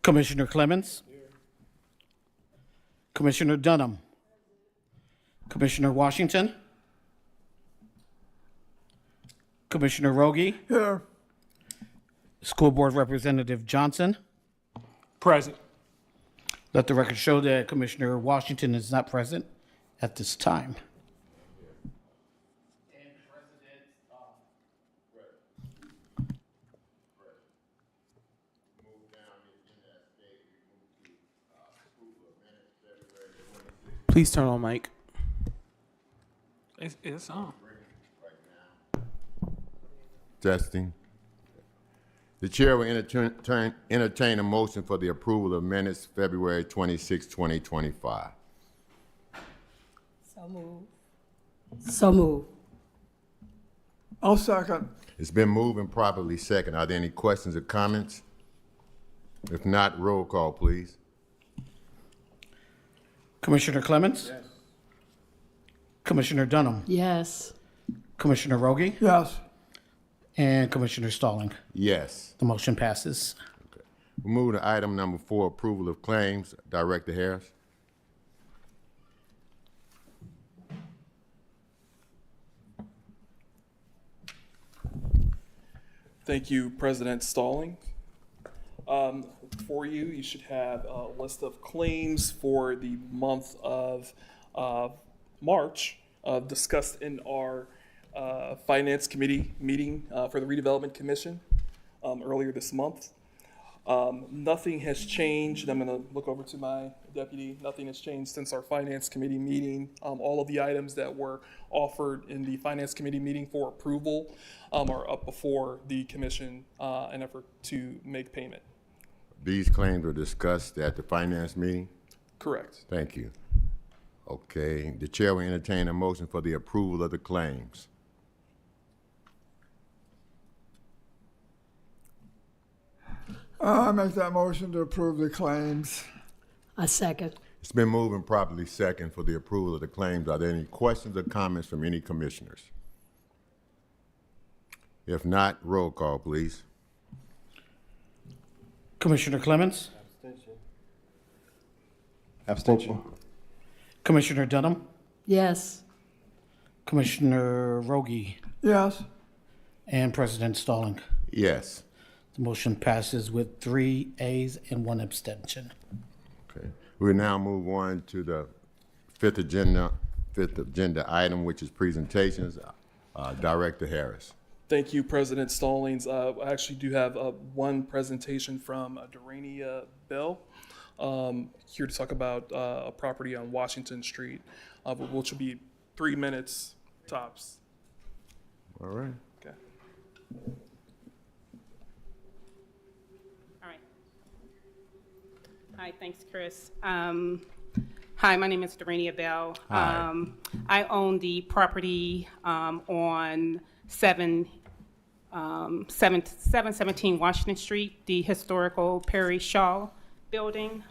Commissioner Clemens. Commissioner Dunham. Commissioner Washington. Commissioner Rogie. Here. School Board Representative Johnson. Present. Let the record show that Commissioner Washington is not present at this time. Please turn on mic. It's on. Testing. The chair will entertain a motion for the approval of minutes February 26, 2025. So move. I'll second. It's been moved and properly second. Are there any questions or comments? If not, roll call, please. Commissioner Clemens. Yes. Commissioner Dunham. Yes. Commissioner Rogie. Yes. And Commissioner Stalling. Yes. The motion passes. We'll move to item number 4, approval of claims. Director Harris. Thank you, President Stalling. For you, you should have a list of claims for the month of March discussed in our Finance Committee meeting for the Redevelopment Commission earlier this month. Nothing has changed. I'm going to look over to my deputy. Nothing has changed since our Finance Committee meeting. All of the items that were offered in the Finance Committee meeting for approval are up before the Commission in an effort to make payment. These claims were discussed at the finance meeting? Correct. Thank you. Okay, the chair will entertain a motion for the approval of the claims. I make that motion to approve the claims. I second. It's been moved and properly second for the approval of the claims. Are there any questions or comments from any commissioners? If not, roll call, please. Commissioner Clemens. Abstention. Commissioner Dunham. Yes. Commissioner Rogie. Yes. And President Stalling. Yes. The motion passes with 3 ayes and 1 abstention. Okay. We'll now move on to the fifth agenda item, which is presentations. Director Harris. Thank you, President Stallings. I actually do have one presentation from Durania Bell here to talk about a property on Washington Street, which will be 3 minutes tops. All right. Okay. All right. Hi, thanks, Chris. Hi, my name is Durania Bell. Hi. I own the property on 717 Washington Street, the historical Perry Shaw building.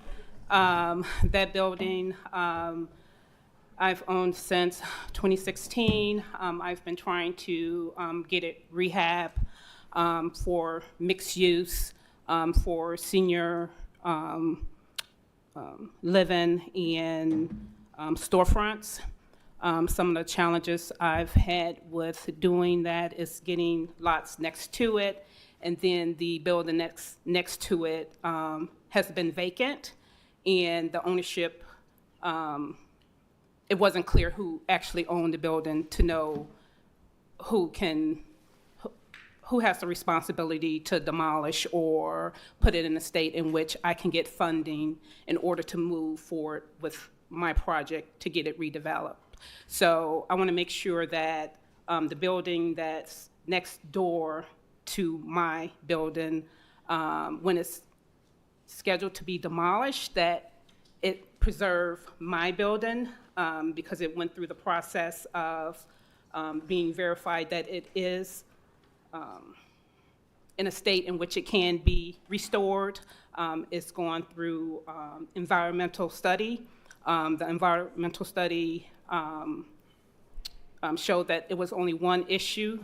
That building I've owned since 2016. I've been trying to get it rehab for mixed use, for senior living and storefronts. Some of the challenges I've had with doing that is getting lots next to it, and then the building next to it has been vacant, and the ownership, it wasn't clear who actually owned the building to know who has the responsibility to demolish or put it in a state in which I can get funding in order to move forward with my project to get it redeveloped. So I want to make sure that the building that's next door to my building, when it's scheduled to be demolished, that it preserve my building because it went through the process of being verified that it is in a state in which it can be restored. It's gone through environmental study. The environmental study showed that it was only one issue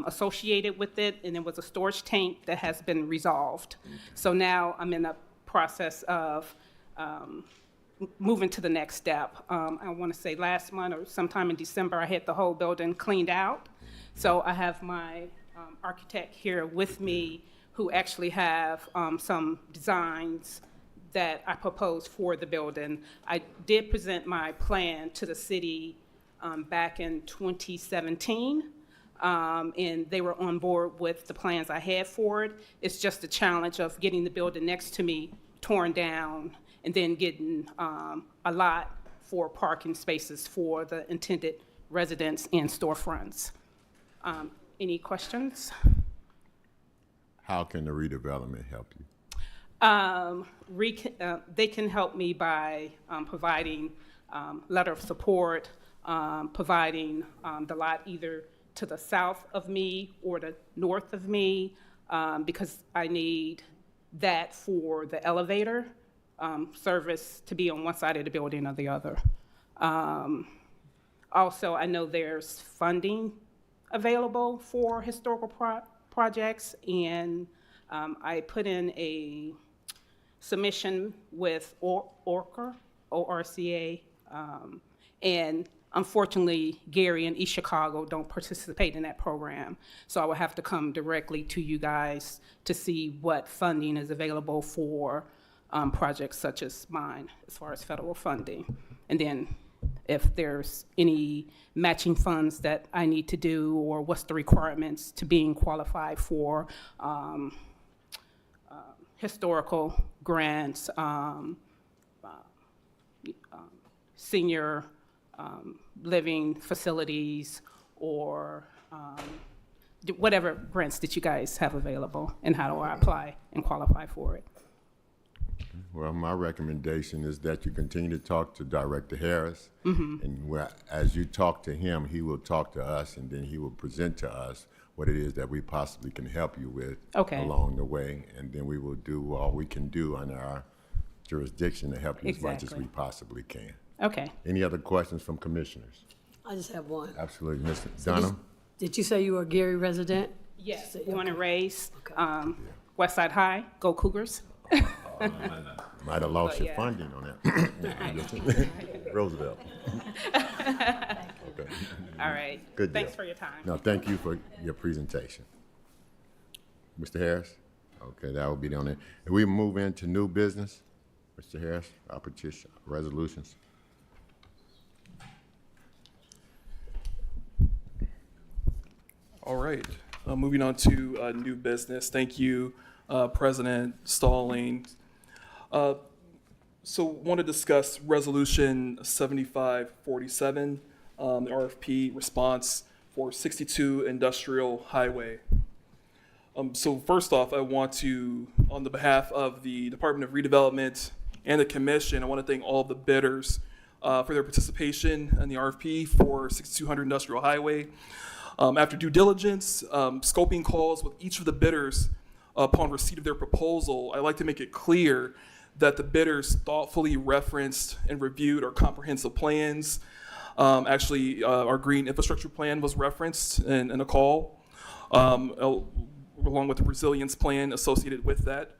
associated with it, and it was a storage tank that has been resolved. So now I'm in a process of moving to the next step. I want to say last month or sometime in December, I had the whole building cleaned out. So I have my architect here with me who actually have some designs that I proposed for the building. I did present my plan to the city back in 2017, and they were on board with the plans I had for it. It's just a challenge of getting the building next to me torn down and then getting a lot for parking spaces for the intended residents and storefronts. Any questions? How can the redevelopment help you? They can help me by providing letter of support, providing the lot either to the south of me or the north of me, because I need that for the elevator service to be on one side of the building or the other. Also, I know there's funding available for historical projects, and I put in a submission with ORCA, O-R-C-A, and unfortunately, Gary and East Chicago don't participate in that program. So I will have to come directly to you guys to see what funding is available for projects such as mine, as far as federal funding. And then if there's any matching funds that I need to do, or what's the requirements to being qualified for historical grants, senior living facilities, or whatever grants that you guys have available, and how do I apply and qualify for it? Well, my recommendation is that you continue to talk to Director Harris, and as you talk to him, he will talk to us, and then he will present to us what it is that we possibly can help you with along the way, and then we will do all we can do under our jurisdiction to help you as much as we possibly can. Okay. Any other questions from commissioners? I just have one. Absolutely. Mr. Dunham? Did you say you were a Gary resident? Yes, born and raised, West Side High, go Cougars. Might have lost your funding on that. Roosevelt. Okay. All right. Good deal. Thanks for your time. No, thank you for your presentation. Mr. Harris? Okay, that will be on it. And we move into new business. Mr. Harris, our petition, resolutions. All right, moving on to new business. Thank you, President Stallings. So want to discuss Resolution 7547, the RFP response for 62 Industrial Highway. So first off, I want to, on the behalf of the Department of Redevelopment and the Commission, I want to thank all of the bidders for their participation in the RFP for 6200 Industrial Highway. After due diligence, scoping calls with each of the bidders upon receipt of their proposal, I'd like to make it clear that the bidders thoughtfully referenced and reviewed our comprehensive plans. Actually, our green infrastructure plan was referenced in a call, along with the resilience plan associated with that.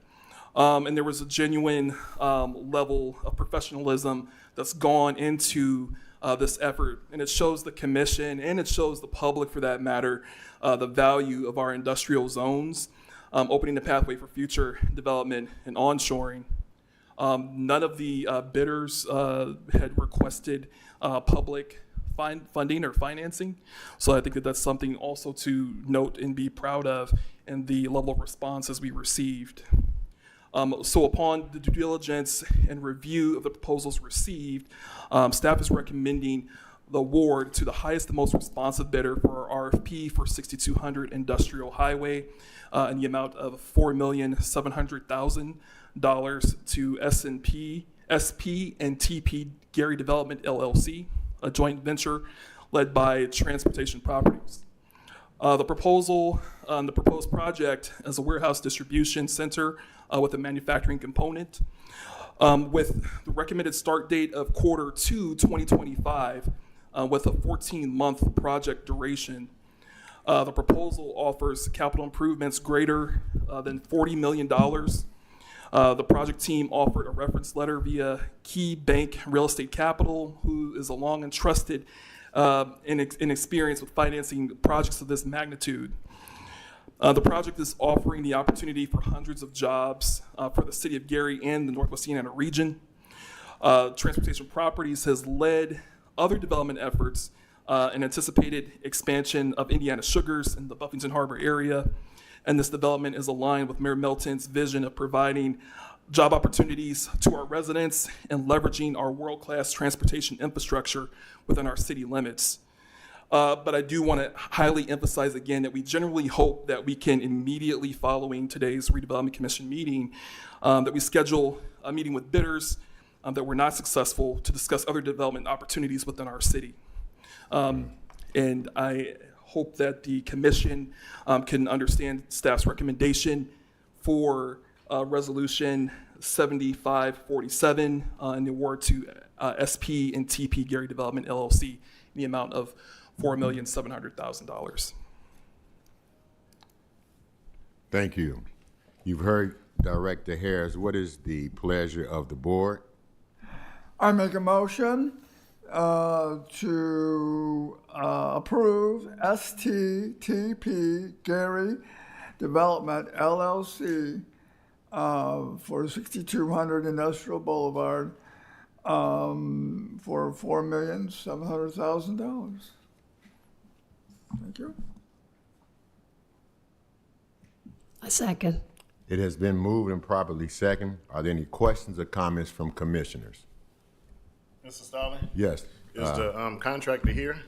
And there was a genuine level of professionalism that's gone into this effort, and it shows the commission, and it shows the public for that matter, the value of our industrial zones, opening the pathway for future development and onshoring. None of the bidders had requested public funding or financing, so I think that that's something also to note and be proud of in the level of responses we received. So upon the due diligence and review of the proposals received, staff is recommending the award to the highest and most responsive bidder for our RFP for 6200 Industrial Highway in the amount of $4,700,000 to SP and TP Gary Development LLC, a joint venture led by Transportation Properties. The proposed project is a warehouse distribution center with a manufacturing component, with the recommended start date of Q2 2025, with a 14-month project duration. The proposal offers capital improvements greater than $40 million, The project team offered a reference letter via Key Bank Real Estate Capital, who is a long and trusted and experience with financing projects of this magnitude. The project is offering the opportunity for hundreds of jobs for the city of Gary and the Northwest Indiana region. Transportation Properties has led other development efforts and anticipated expansion of Indiana Sugars in the Buffington Harbor area. And this development is aligned with Mayor Melton's vision of providing job opportunities to our residents and leveraging our world-class transportation infrastructure within our city limits. But I do want to highly emphasize again that we generally hope that we can immediately following today's Redevelopment Commission meeting, that we schedule a meeting with bidders that were not successful to discuss other development opportunities within our city. And I hope that the commission can understand staff's recommendation for Resolution 7547 in the award to SP and TP Gary Development LLC in the amount of $4,700,000. Thank you. You've heard Director Harris. What is the pleasure of the board? I make a motion to approve STTP Gary Development LLC for 6200 Industrial Boulevard for $4,700,000. Thank you. I second. It has been moved and properly second. Are there any questions or comments from commissioners? Mr. Stalling? Yes. Is the contractor here?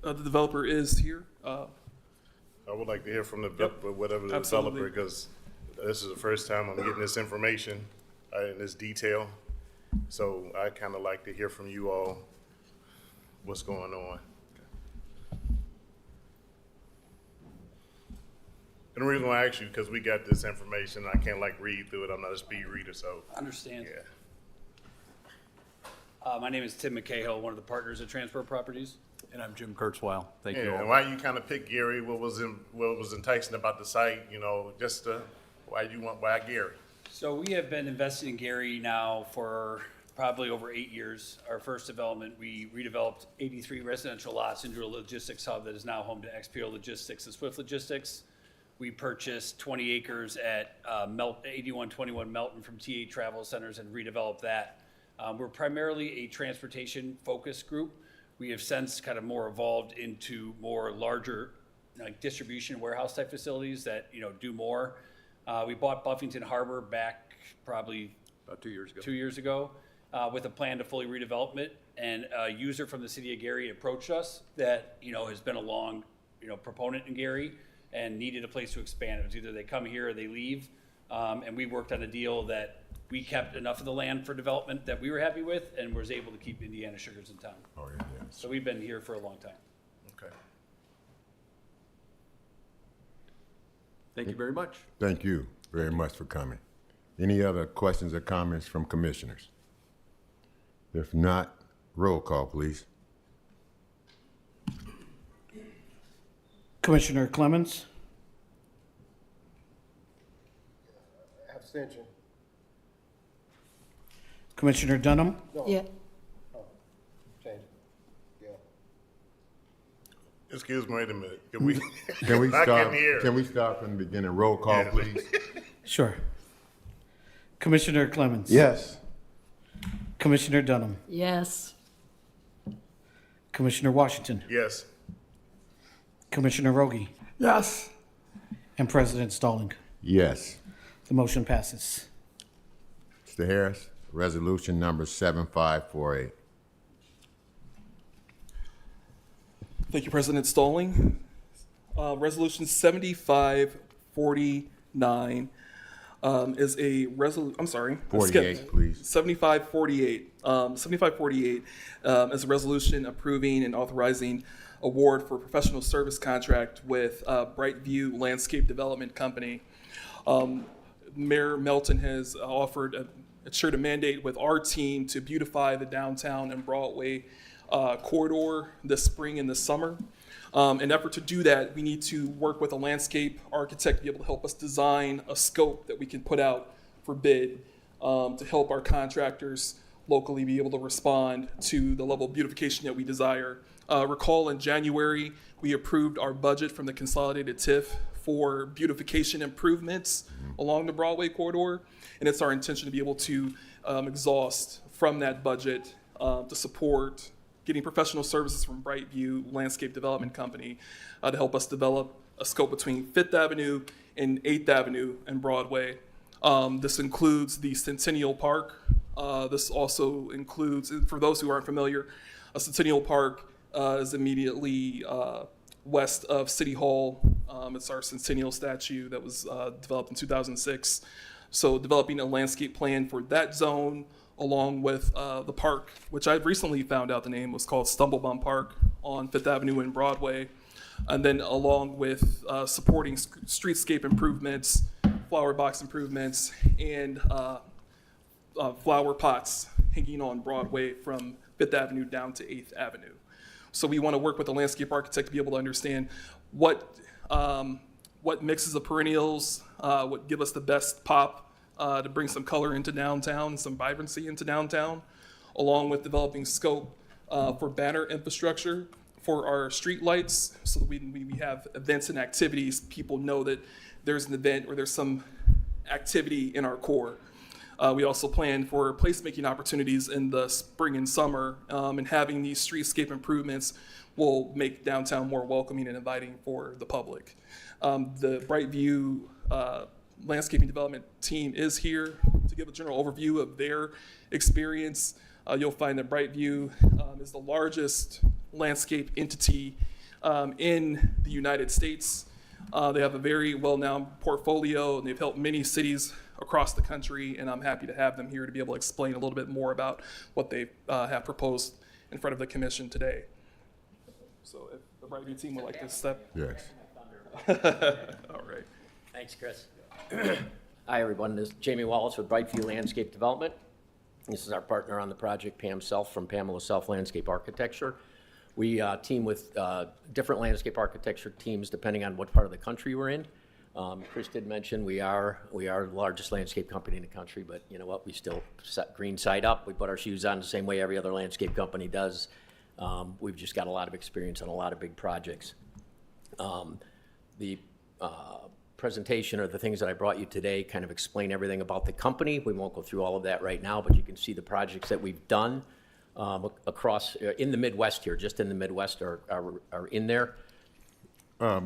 The developer is here. I would like to hear from the, whatever the Absolutely. developer, because this is the first time I'm getting this information in this detail. So I kind of like to hear from you all what's going on. And the reason why I ask you, because we got this information, I can't like read through it. I'm not a speed reader, so. Understand. Yeah. My name is Tim McCahill, one of the partners at Transport Properties. And I'm Jim Kurtzweil. Thank you Yeah, all. and why you kind of pick Gary? What was enticing about the site? You know, just why Gary? So we have been investing in Gary now for probably over 8 years. Our first development, we redeveloped 83 residential lots into a logistics hub that is now home to XPO Logistics and Swift Logistics. We purchased 20 acres at 8121 Melton from TA Travel Centers and redeveloped that. We're primarily a transportation-focused group. We have since kind of more evolved into more larger, like distribution warehouse type facilities that, you know, do more. We bought Buffington Harbor back probably About 2 years ago. 2 years ago with a plan to fully redevelop it. And a user from the city of Gary approached us that, you know, has been a long, you know, proponent in Gary and needed a place to expand. It was either they come here or they leave. And we worked on a deal that we kept enough of the land for development that we were happy with and was able to keep Indiana Sugars in town. Oh, yeah. So we've been here for a long time. Okay. Thank you very much. Thank you very much for coming. Any other questions or comments from commissioners? If not, roll call, please. Commissioner Clemens, Abstention. Commissioner Dunham, Yeah, Change it. Yeah. Excuse me, wait a minute. Can we? Can we I start? couldn't hear. Can we start from the beginning? Roll call, Yeah. please. sure. Commissioner Clemens. Yes. Commissioner Dunham, yes. Commissioner Washington, Yes. Commissioner Rogie, Yes. and President Stalling. Yes. The motion passes. Mr. Harris, resolution number 7548. Thank you, President Stalling. Resolution 7549 is a I'm sorry. I skipped. 48, please. 7548. 7548 is a resolution approving and authorizing award for professional service contract with Brightview Landscape Development Company. Mayor Melton has offered shared a mandate with our team to beautify the downtown and Broadway corridor this spring and this summer. In an effort to do that, we need to work with a landscape architect to be able to help us design a scope that we can put out for bid to help our contractors locally be able to respond to the level of beautification that we desire. Recall in January, we approved our budget from the consolidated TIF for beautification improvements along the Broadway corridor, and it's our intention to be able to exhaust from that budget to support getting professional services from Brightview Landscape Development Company to help us develop a scope between 5th Avenue and 8th Avenue and Broadway. This includes the Centennial Park. This also includes, for those who aren't familiar, a Centennial Park is immediately west of City Hall. It's our Centennial statue that was developed in 2006. So developing a landscape plan for that zone, along with the park, which I recently found out the name was called Stumblebum Park on 5th Avenue and Broadway. And then along with supporting streetscape improvements, flower box improvements, and flower pots hanging on Broadway from 5th Avenue down to 8th Avenue. So we want to work with a landscape architect to be able to understand what mixes of perennials would give us the best pop to bring some color into downtown, some vibrancy into downtown, along with developing scope for banner infrastructure for our street lights, so that we have events and activities. People know that there's an event or there's some activity in our core. We also plan for placemaking opportunities in the spring and summer, and having these streetscape improvements will make downtown more welcoming and inviting for the public. The Brightview landscaping development team is here to give a general overview of their experience. You'll find that Brightview is the largest landscape entity in the United States. They have a very well-known portfolio, and they've helped many cities across the country, and I'm happy to have them here to be able to explain a little bit more about what they have proposed in front of the commission today. So if the Brightview team would like to step. Yes. All right. Thanks, Chris. Hi, everyone. This is Jamie Wallace with Brightview Landscape Development. This is our partner on the project, Pam Self from Pamela Self Landscape Architecture. We team with different landscape architecture teams depending on what part of the country we're in. Chris did mention we are the largest landscape company in the country, but you know what? We still set green side up. We put our shoes on the same way every other landscape company does. We've just got a lot of experience on a lot of big projects. The presentation or the things that I brought you today kind of explain everything about the company. We won't go through all of that right now, but you can see the projects that we've done across in the Midwest here. Just in the Midwest are in there.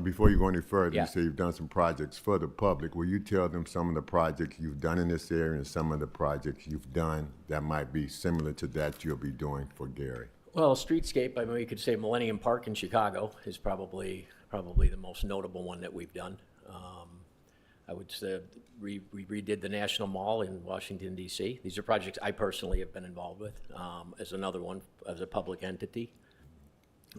Before you go any further, Yeah. you say you've done some projects for the public. Will you tell them some of the projects you've done in this area and some of the projects you've done that might be similar to that you'll be doing for Gary? Well, streetscape, I mean, we could say Millennium Park in Chicago is probably the most notable one that we've done. I would say we redid the National Mall in Washington, D.C. These are projects I personally have been involved with as another one, as a public entity.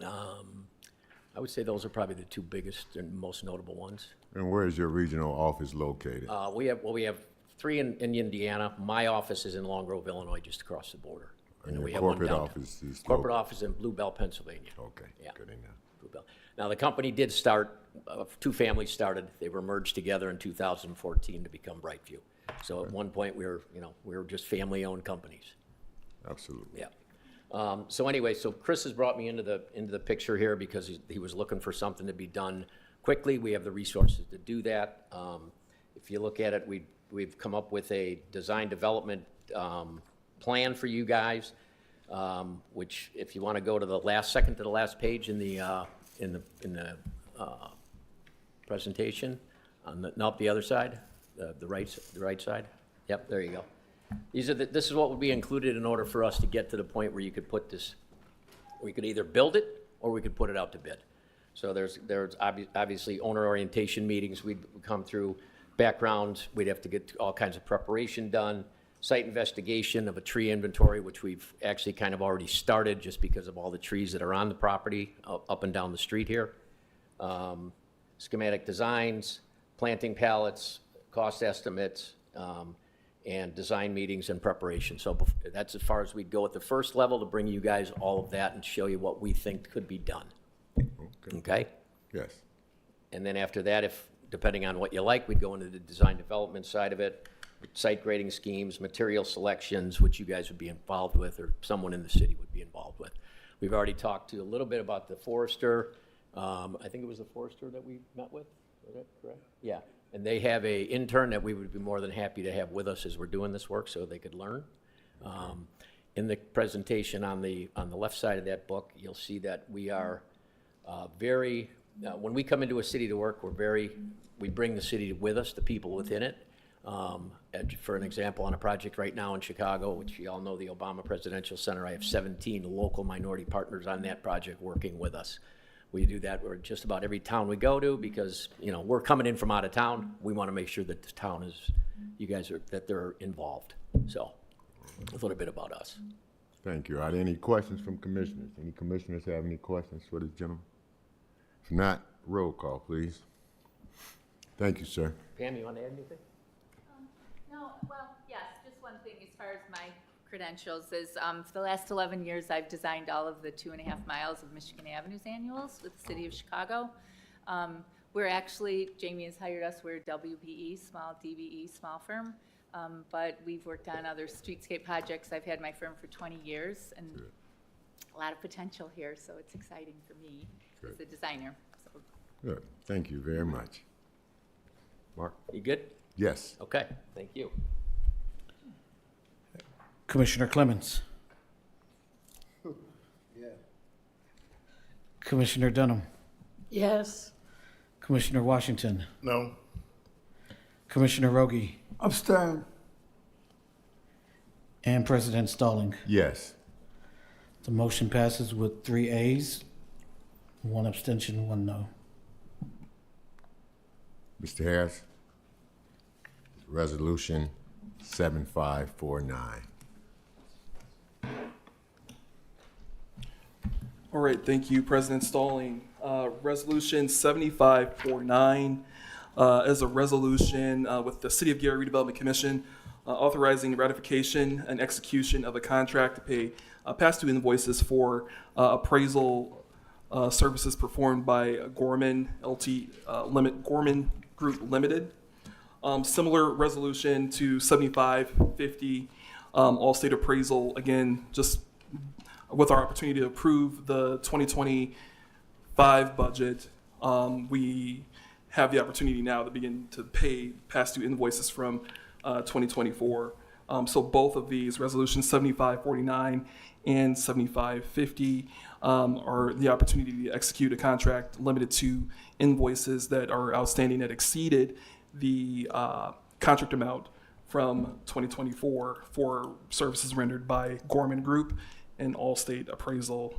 I would say those are probably the two biggest and most notable ones. And where is your regional office located? We have three in Indiana. My office is in Long Grove, Illinois, just across the border. And then your we have one corporate downtown. office is Corporate office in Blue Bell, Pennsylvania. Okay, Yeah. good enough. Blue Bell. Now, the company did start, two families started, they were merged together in 2014 to become Brightview. So at one point, we were just family-owned companies. Absolutely. Yeah. So anyway, so Chris has brought me into the picture here because he was looking for something to be done quickly. We have the resources to do that. If you look at it, we've come up with a design development plan for you guys, which if you want to go to the second to the last page in the presentation, not the other side, the right side. Yep, there you go. This is what would be included in order for us to get to the point where you could put this. We could either build it or we could put it out to bid. So there's obviously owner orientation meetings. We'd come through backgrounds. We'd have to get all kinds of preparation done. Site investigation of a tree inventory, which we've actually kind of already started just because of all the trees that are on the property up and down the street here. Schematic designs, planting pallets, cost estimates, and design meetings and preparation. So that's as far as we'd go at the first level to bring you guys all of that and show you what we think could be done. Okay? Yes. And then after that, if, depending on what you like, we'd go into the design development side of it, site grading schemes, material selections, which you guys would be involved with, or someone in the city would be involved with. We've already talked to a little bit about the forester. I think it was the forester that we met with, is that correct? Yeah, and they have a intern that we would be more than happy to have with us as we're doing this work so they could learn. In the presentation on the left side of that book, you'll see that we are very, when we come into a city to work, we bring the city with us, the people within it. For an example, on a project right now in Chicago, which you all know, the Obama Presidential Center, I have 17 local minority partners on that project working with us. We do that for just about every town we go to because, you know, we're coming in from out of town. We want to make sure that the town is, that they're involved. So, a little bit about us. Thank you. Are there any questions from commissioners? Any commissioners have any questions for this gentleman? If not, roll call, please. Thank you, sir. Pam, you want to add anything? No, well, yes, just one thing as far as my credentials is for the last 11 years, I've designed all of the 2.5 miles of Michigan Avenues annuals with the city of Chicago. We're actually, Jamie has hired us, we're WBE, small DBE, small firm, but we've worked on other streetscape projects. I've had my firm for 20 years and a lot of potential here, so it's exciting for me as a designer. So. Good. Thank you very much. Mark? You good? Yes. Okay, thank you. Commissioner Clemens. Commissioner Dunham. Yes. Commissioner Washington. No. Commissioner Rogie. Abstain. And President Stalling. Yes. The motion passes with 3 ayes, 1 abstention, 1 no. Mr. Harris? Resolution 7549. All right, thank you, President Stalling. Resolution 7549 is a resolution with the City of Gary Redevelopment Commission authorizing ratification and execution of a contract to pay past due invoices for appraisal services performed by Gorman Gorman Group Limited. Similar resolution to 7550, All-State Appraisal, again, just with our opportunity to approve the 2025 budget, we have the opportunity now to begin to pay past due invoices from 2024. So both of these, resolutions 7549 and 7550, are the opportunity to execute a contract limited to invoices that are outstanding that exceeded the contract amount from 2024 for services rendered by Gorman Group and All-State Appraisal.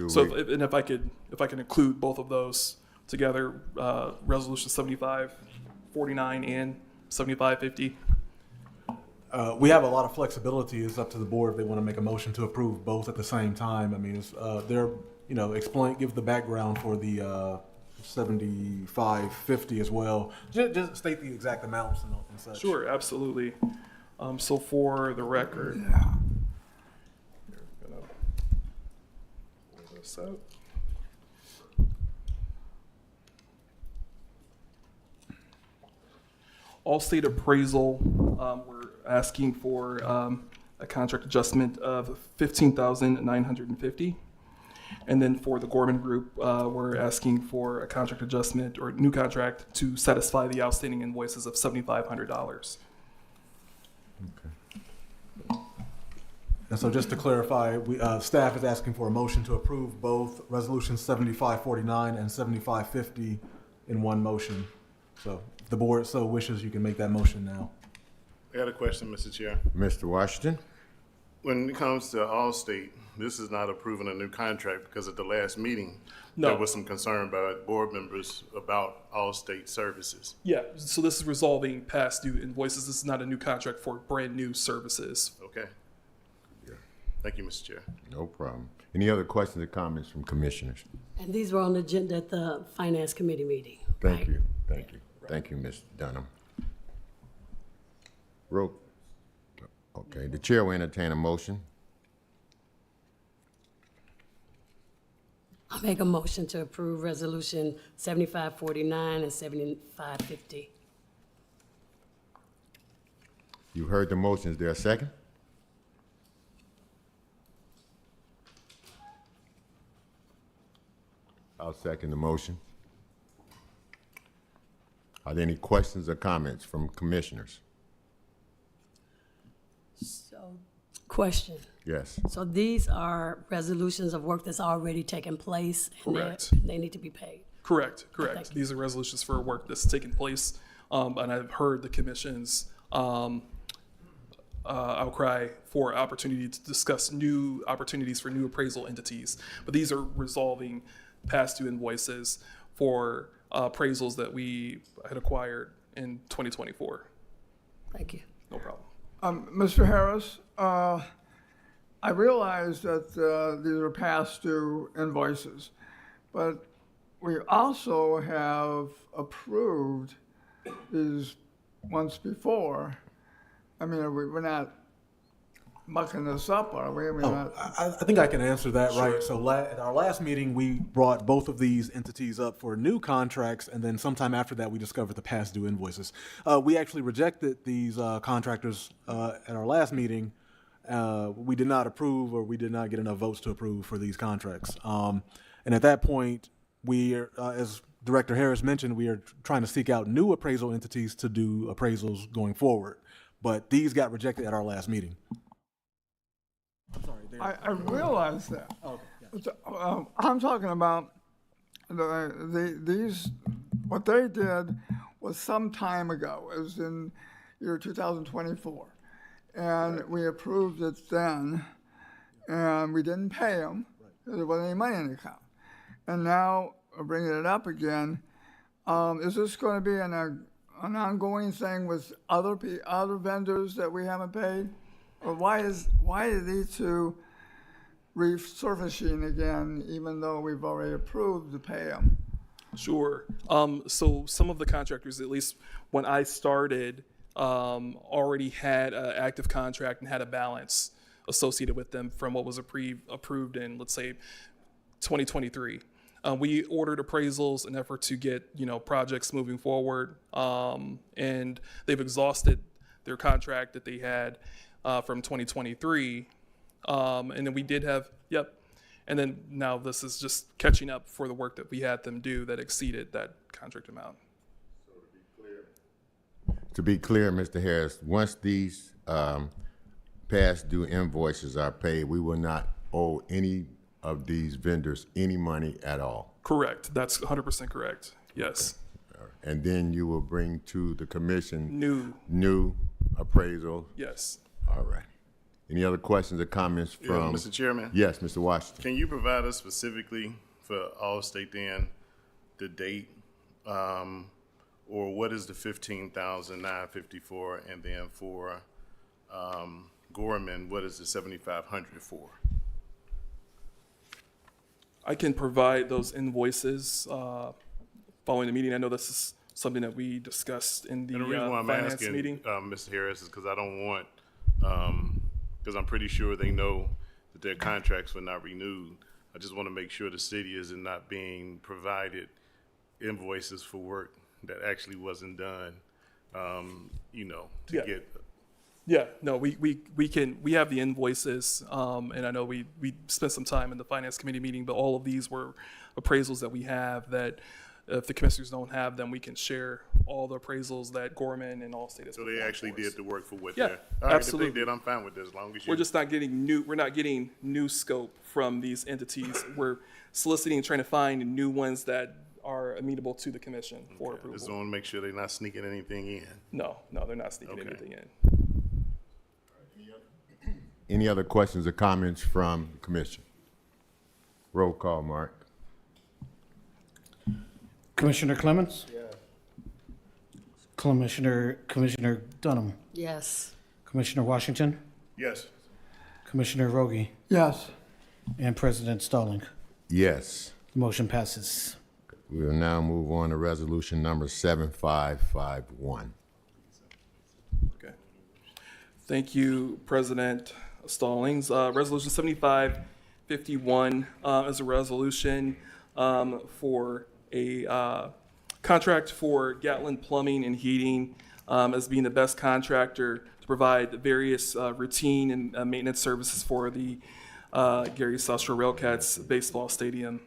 So if I can include both of those together, resolution 7549 and 7550. We have a lot of flexibility. It's up to the board if they want to make a motion to approve both at the same time. I mean, it's, they're, you know, give the background for the 7550 as well. Just state the exact amounts and such. Sure, absolutely. So for the record, Yeah. I'm gonna pull this out. All-State Appraisal, we're asking for a contract adjustment of $15,950. And then for the Gorman Group, we're asking for a contract adjustment or new contract to satisfy the outstanding invoices of $7,500. And so just to clarify, staff is asking for a motion to approve both resolutions 7549 and 7550 in one motion. So if the board so wishes, you can make that motion now. I got a question, Mr. Chair. Mr. Washington? When it comes to Allstate, this is not approving a new contract because at the last meeting, No. there was some concern by board members about Allstate services. Yeah, so this is resolving past due invoices. This is not a new contract for brand new services. Okay. Thank you, Mr. Chair. No problem. Any other questions or comments from commissioners? And these were on the agenda at the Finance Committee meeting. Thank right? you. Thank you. Thank you, Ms. Dunham. Okay, the chair will entertain a motion. I'll make a motion to approve Resolution 7549 and 7550. You heard the motion. Is there a second? I'll second the motion. Are there any questions or comments from commissioners? So, question. Yes. So these are resolutions of work that's already taken place? And Correct. they need to be paid? Correct. Thank you. These are resolutions for work that's taken place, and I've heard the commission's outcry for opportunity to discuss new opportunities for new appraisal entities. But these are resolving past due invoices for appraisals that we had acquired in 2024. Thank you. No problem. Mr. Harris, I realize that these are past due invoices, but we also have approved these once before. I mean, we're not mucking this up, are we? We're not. I think I can answer that, right? So at our last meeting, we brought both of these entities up for new contracts, and then sometime after that, we discovered the past due invoices. We actually rejected these contractors at our last meeting. We did not approve, or we did not get enough votes to approve for these contracts. And at that point, we are, as Director Harris mentioned, we are trying to seek out new appraisal entities to do appraisals going forward. But these got rejected at our last meeting. I'm sorry. I realize that. Okay. But, I'm talking about these. What they did was some time ago. It was in year 2024, and we approved it then, and we didn't pay them because there wasn't any money in the account. And now we're bringing it up again. Is this going to be an ongoing thing with other vendors that we haven't paid? Or why are these two resurfacing again, even though we've already approved to pay them? Sure. So some of the contractors, at least when I started, already had an active contract and had a balance associated with them from what was approved in, let's say, 2023. We ordered appraisals in an effort to get, projects moving forward, and they've exhausted their contract that they had from 2023. And then we did have, and then now this is just catching up for the work that we had them do that exceeded that contract amount. To be clear, Mr. Harris, once these past due invoices are paid, we will not owe any of these vendors any money at all. Correct. That's 100% correct. Yes. And then you will bring to the commission New appraisal. Yes. All right. Any other questions or comments from? Mr. Chairman? Yes, Mr. Washington. Can you provide us specifically for Allstate then the date, or what is the 15,954, and then for Gorman, what is the 7,500 for? I can provide those invoices following the meeting. I know this is something that we discussed in the And the reason why I'm finance asking, meeting. Mr. Harris, is because I don't want, because I'm pretty sure they know that their contracts were not renewed. I just want to make sure the city is not being provided invoices for work that actually wasn't done, to get. Yeah, no, we have the invoices, and I know we spent some time in the finance committee meeting, but all of these were appraisals that we have that if the commissioners don't have them, we can share all the appraisals that Gorman and Allstate has. So they actually did the work for what Yeah, they're. All right, absolutely. If they did, I'm fine with this, as long as you. We're just not getting new scope from these entities. We're soliciting and trying to find new ones that are amenable to the commission for approval. Just want to make sure they're not sneaking anything in. No, they're not sneaking Okay. anything in. Any other questions or comments from the commission? Roll call, Mark. Commissioner Clemens? Yes. Commissioner Dunham? Yes. Commissioner Washington? Yes. Commissioner Rogie? Yes. And President Stalling? Yes. The motion passes. We will now move on to resolution number 7551. Okay. Thank you, President Stallings. Resolution 75 51 is a resolution for a contract for Gatlin Plumbing and Heating as being the best contractor to provide various routine and maintenance services for the Gary South Shore Railcats baseball stadium.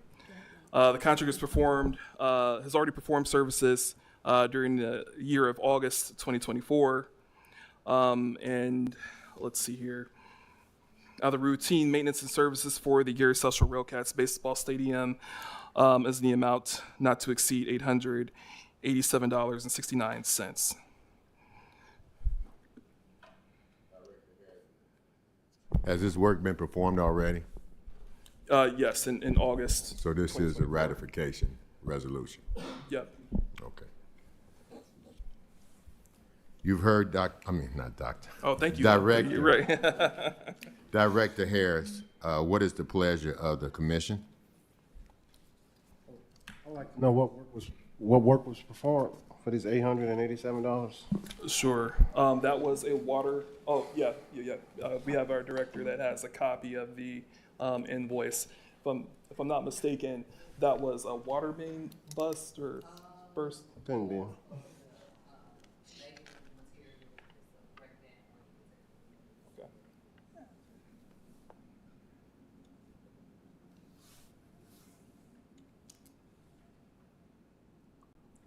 The contractor has already performed services during the year of August 2024. And let's see here. The routine maintenance and services for the Gary South Shore Railcats baseball stadium is in the amount not to exceed $887.69. Has this work been performed already? Yes, in August. So this is a ratification resolution? Yep. Okay. You've heard Oh, thank you. Director. You're right. Director Harris, what is the pleasure of the commission? I'd like to know what work was performed for these $887. Sure. That was a water. Oh, yeah. We have our director that has a copy of the invoice. If I'm not mistaken, that was a water main bust or burst. Couldn't be. Okay.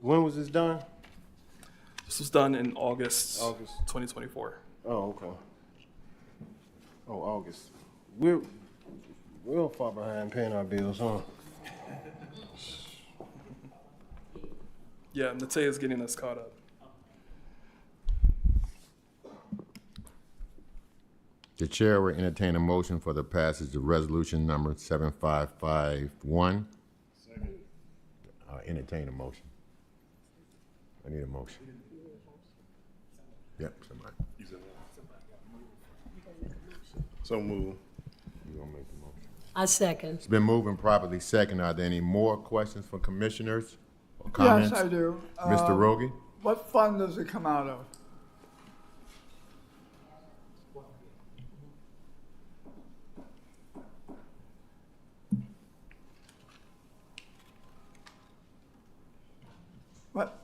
When was this done? This was done in August. August. 2024. Oh, okay. Oh, August. We're real far behind paying our bills, huh? Yeah, Natea's getting us caught up. The chair will entertain a motion for the passage of resolution number 7551. Second. Entertain a motion. I need a motion. Yep, somebody. So move. You gonna make the motion? I second. It's been moved and properly second. Are there any more questions for commissioners or Yes, comments? I do. Mr. Rogie? What fund does it come out of? What?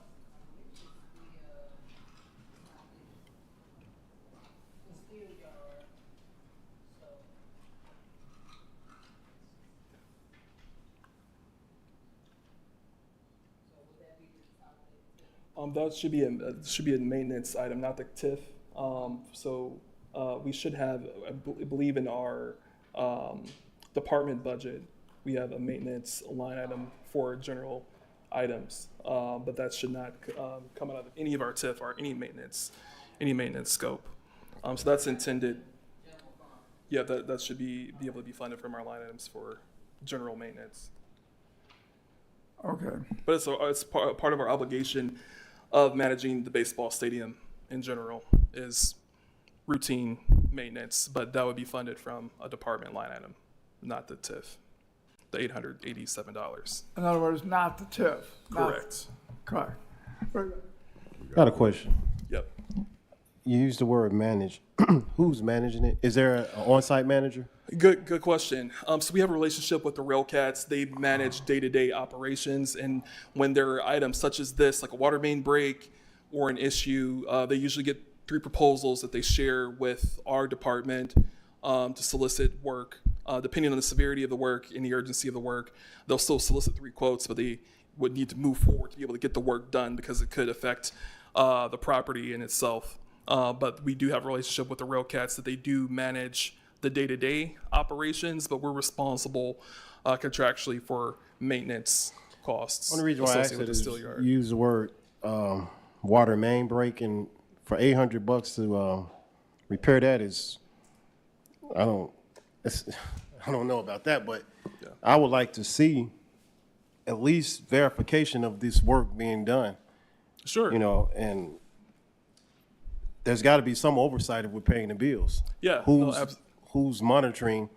That should be a maintenance item, not the TIF. We should have, I believe in our department budget, we have a maintenance line item for general items, but that should not come out of any of our TIF or any maintenance scope. So that's intended. Yeah, that should be able to be funded from our line items for general maintenance. Okay. But it's part of our obligation of managing the baseball stadium in general is routine maintenance, but that would be funded from a department line item, not the TIF, the $887. In other words, not the TIF. Correct. Correct. Very good. Got a question. Yep. You used the word manage. Who's managing it? Is there an on-site manager? Good question. So we have a relationship with the Railcats. They manage day-to-day operations, and when there are items such as this, like a water main break or an issue, they usually get 3 proposals that they share with our department to solicit work. Depending on the severity of the work and the urgency of the work, they'll still solicit 3 quotes, but they would need to move forward to be able to get the work done because it could affect the property in itself. But we do have a relationship with the Railcats that they do manage the day-to-day operations, but we're responsible contractually for maintenance costs. Only reason why I asked associated it with is the steel yard. you use the word water main break, and for $800 to repair that is, I don't know about that, but Yeah. I would like to see at least verification of this work being done. Sure. You know, and there's got to be some oversight if we're paying the bills. Yeah, no, Who's monitoring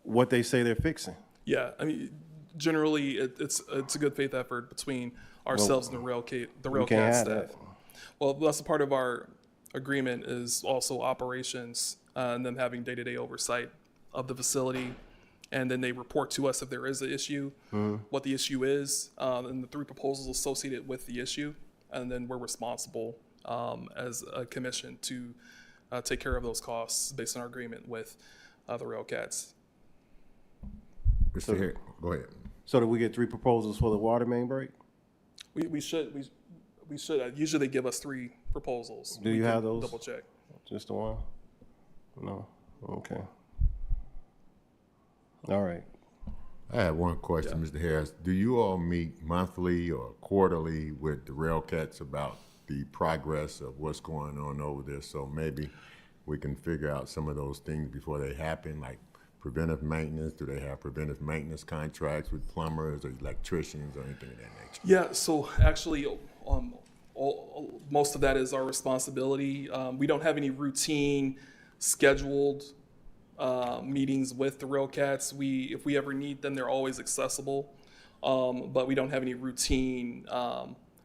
what they say they're fixing? Yeah, I mean, generally, it's a good faith effort between ourselves and the can't Railcat have staff. that. Well, that's a part of our agreement is also operations and them having day-to-day oversight of the facility and then they report to us if there is an issue, what the issue is, and the 3 proposals associated with the issue, and then we're responsible as a commission to take care of those costs based on our agreement with the Railcats. Mr. Harris, go ahead. So did we get 3 proposals for the water main break? We should. Usually they give us 3 proposals. Do you have those? Double check. Just the one? No? Okay. All right. I have one question, Mr. Harris. Do you all meet monthly or quarterly with the Railcats about the progress of what's going on over there? So maybe we can figure out some of those things before they happen, like preventive maintenance. Do they have preventive maintenance contracts with plumbers or electricians or anything of that nature? Yeah, so actually, most of that is our responsibility. We don't have any routine scheduled meetings with the Railcats. If we ever need them, they're always accessible, but we don't have any routine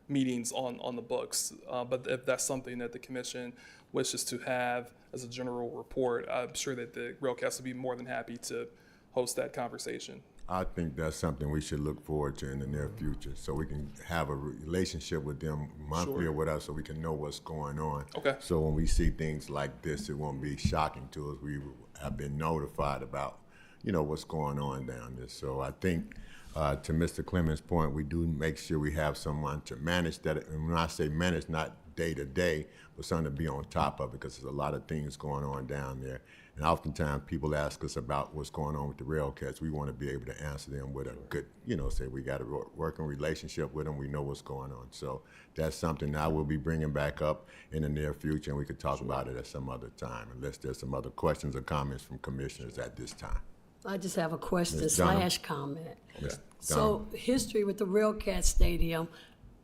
meetings on the books. But if that's something that the commission wishes to have as a general report, I'm sure that the Railcats would be more than happy to host that conversation. I think that's something we should look forward to in the near future, so we can have a relationship with them monthly or with us, so we can know what's going on. Okay. So when we see things like this, it won't be shocking to us. We have been notified about, what's going on down there. So I think, to Mr. Clemens' point, we do make sure we have someone to manage that. And when I say manage, not day to day, but someone to be on top of it, because there's a lot of things going on down there. And oftentimes people ask us about what's going on with the Railcats. We want to be able to answer them with a good, say we got a working relationship with them. We know what's going on. So that's something I will be bringing back up in the near future, and we could talk about it at some other time, unless there's some other questions or comments from commissioners at this time. I just have a question Ms. Dunham. / comment. Ms. So history with the Railcat Stadium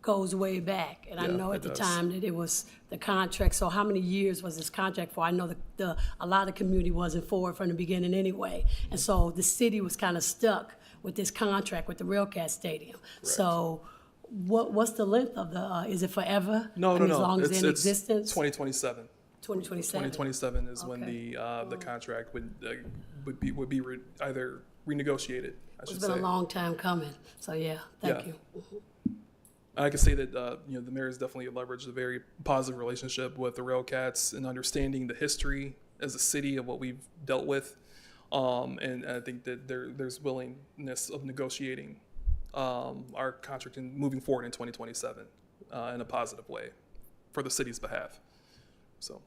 goes way back, and I Yeah, know it at the does. time that it was the contract. So how many years was this contract for? I know a lot of the community wasn't for it from the beginning anyway, and so the city was kind of stuck with this contract with the Railcat Stadium. So what's the length of the? Is it forever? No. As long as It's they're in existence. 2027. 2027. 2027 is when Okay. the contract would be either renegotiated, I It's should been say. a long time coming. So yeah, thank Yeah. you. I can say that the mayor has definitely leveraged a very positive relationship with the Railcats and understanding the history as a city of what we've dealt with, and I think that there's willingness of negotiating our contract and moving forward in 2027 in a positive way for the city's behalf. So.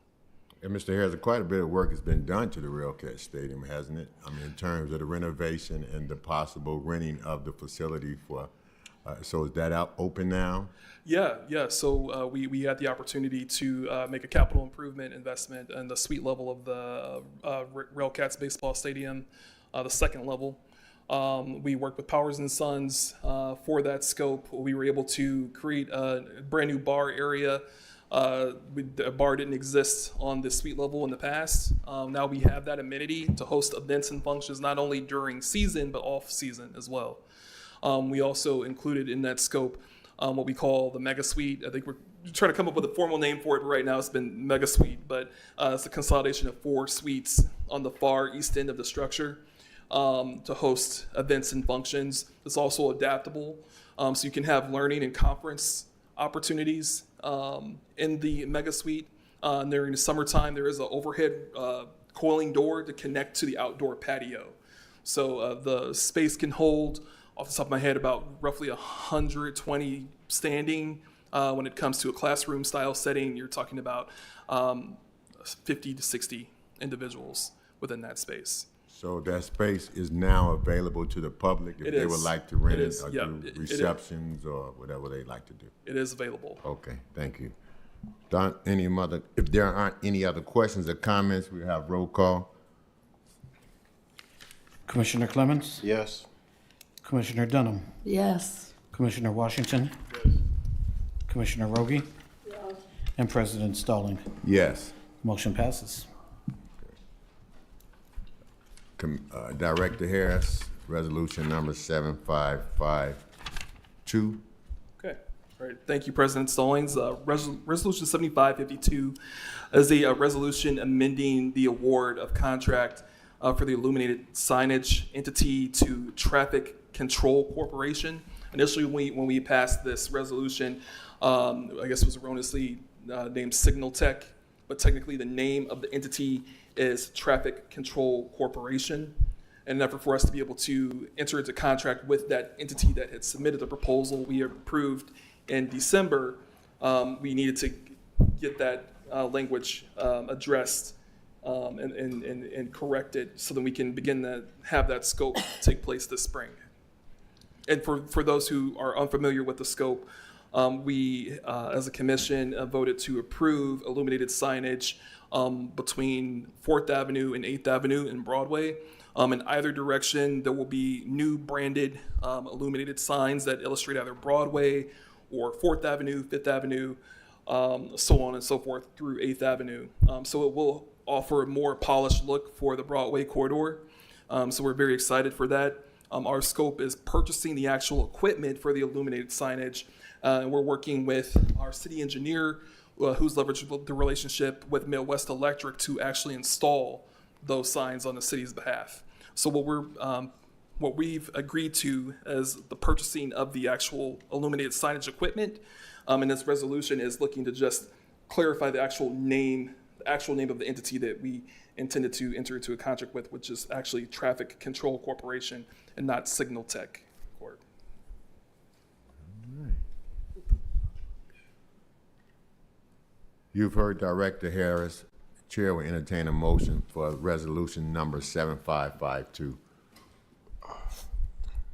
And Mr. Harris, quite a bit of work has been done to the Railcat Stadium, hasn't it? I mean, in terms of the renovation and the possible renting of the facility for. So is that out open now? Yeah. So we had the opportunity to make a capital improvement investment in the suite level of the Railcats baseball stadium, the second level. We worked with Powers and Sons for that scope. We were able to create a brand new bar area. The bar didn't exist on the suite level in the past. Now we have that amenity to host events and functions not only during season but off season as well. We also included in that scope what we call the Mega Suite. I think we're trying to come up with a formal name for it, but right now it's been Mega Suite. But it's a consolidation of 4 suites on the far east end of the structure to host events and functions. It's also adaptable, so you can have learning and conference opportunities in the Mega Suite. During the summertime, there is an overhead coiling door to connect to the outdoor patio. So the space can hold, off the top of my head, about roughly 120 standing. When it comes to a classroom style setting, you're talking about 50 to 60 individuals within that space. So that space is now available to the public if they would like to rent it or do receptions or whatever they like to do? It is available. Okay, thank you. If there aren't any other questions or comments, we have roll call. Commissioner Clemens? Yes. Commissioner Dunham? Yes. Commissioner Washington? Commissioner Rogie? And President Stalling. Yes. Motion passes. Director Harris, resolution number 7552. Okay. All right. Thank you, President Stallings. Resolution 7552 is a resolution amending the award of contract for the illuminated signage entity to Traffic Control Corporation. Initially, when we passed this resolution, I guess it was erroneously named Signal Tech, but technically the name of the entity is Traffic Control Corporation. In an effort for us to be able to enter into contract with that entity that had submitted the proposal we approved in December, we needed to get that language addressed and corrected so that we can begin to have that scope take place this spring. And for those who are unfamiliar with the scope, we, as a commission, voted to approve illuminated signage between 4th Avenue and 8th Avenue in Broadway. In either direction, there will be new branded illuminated signs that illustrate either Broadway or 4th Avenue, 5th Avenue, so on and so forth through 8th Avenue. So it will offer a more polished look for the Broadway corridor. So we're very excited for that. Our scope is purchasing the actual equipment for the illuminated signage. And we're working with our city engineer, who's leveraged the relationship with Midwest Electric to actually install those signs on the city's behalf. So what we've agreed to as the purchasing of the actual illuminated signage equipment, and this resolution is looking to just clarify the actual name of the entity that we intended to enter into a contract with, which is actually Traffic Control Corporation and not Signal Tech Corp. You've heard Director Harris. Chair will entertain a motion for resolution number 7552.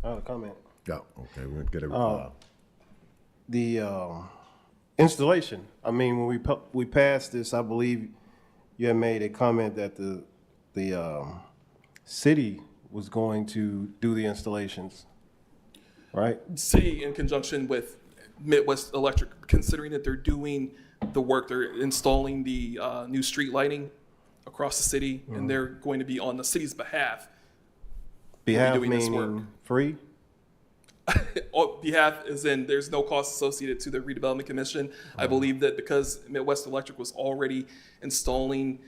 I have a comment. Yeah, okay, we'll get it. The installation, I mean, when we passed this, I believe you had made a comment that the city was going to do the installations, right? City, in conjunction with Midwest Electric, considering that they're doing the work, they're installing the new street lighting across the city, and they're going to be on the city's behalf. Behalf doing this meaning work. free? Behalf is in there's no cost associated to the Redevelopment Commission. I believe that because Midwest Electric was already installing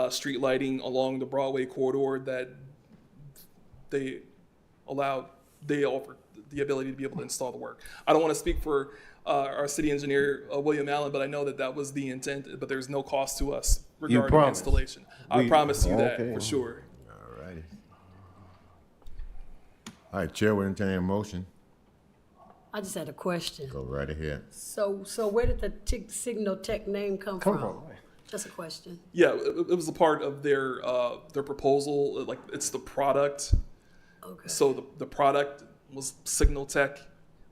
street lighting along the Broadway corridor, that they offered the ability to be able to install the work. I don't want to speak for our city engineer, William Allen, but I know that was the intent, but there's no cost to us regarding the installation. I promise you that for sure. All righty. All right, Chair will entertain a motion. I just had a question. Go right ahead. So where did the Signal Tech name come from? Just a question. Yeah, it was a part of their proposal. Like, it's the product. Okay. So the product was Signal Tech,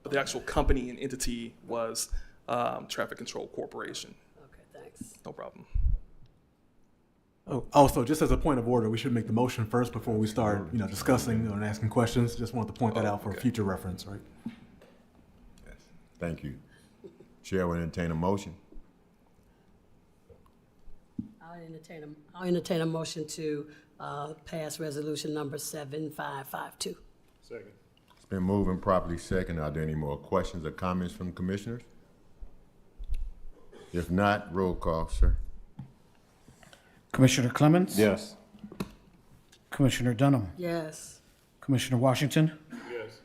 but the actual company and entity was Traffic Control Corporation. Okay, thanks. No problem. Also, just as a point of order, we should make the motion first before we start, discussing and asking questions. Just wanted to point that out for future reference, right? Yes. Thank you. Chair will entertain a motion. I'll entertain a motion to pass resolution number 7552. Second. It's been moved and properly second. Are there any more questions or comments from commissioners? If not, roll call, sir. Commissioner Clemens? Yes. Commissioner Dunham? Yes. Commissioner Washington? Yes.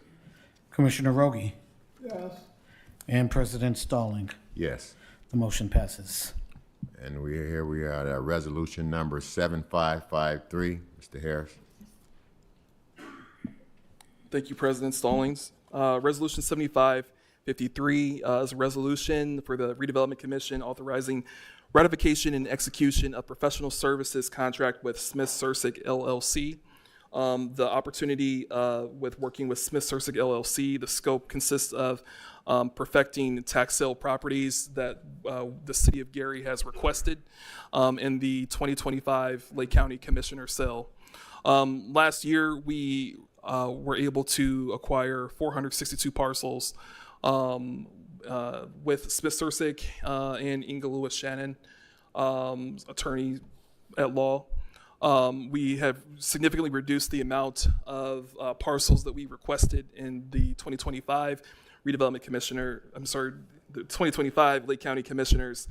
Commissioner Rogie? Yes. And President Stalling. Yes. The motion passes. And we are at resolution number 7553. Mr. Harris. Thank you, President Stallings. Resolution 7553 is a resolution for the Redevelopment Commission authorizing ratification and execution of professional services contract with Smith Sursick LLC. The opportunity with working with Smith Sursick LLC, the scope consists of perfecting tax sale properties that the city of Gary has requested in the 2025 Lake County Commissioner sale. Last year, we were able to acquire 462 parcels with Smith Sursick and Inga Lewis Shannon, attorney at law. We have significantly reduced the amount of parcels that we requested in the 2025 the 2025 Lake County Commissioners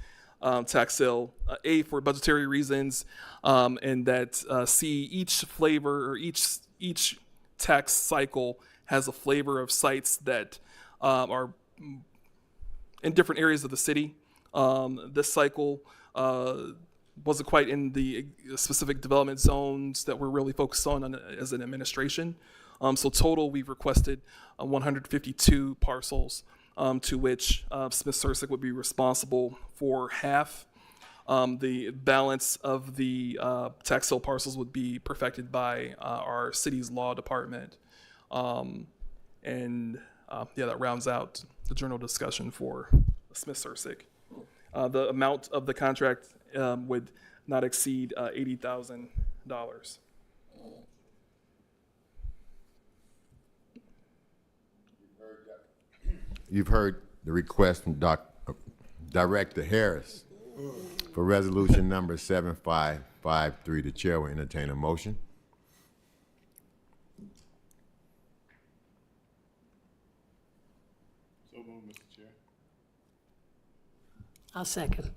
tax sale. A, for budgetary reasons, and that C, each flavor or each tax cycle has a flavor of sites that are in different areas of the city. This cycle wasn't quite in the specific development zones that we're really focused on as an administration. So total, we've requested 152 parcels, to which Smith Sursick would be responsible for half. The balance of the tax sale parcels would be perfected by our city's law department. That rounds out the general discussion for Smith Sursick. The amount of the contract would not exceed $80,000. You've heard the request from Director Harris for resolution number 7553. The chair will entertain a motion. So moved, Mr. Chair. I'll second.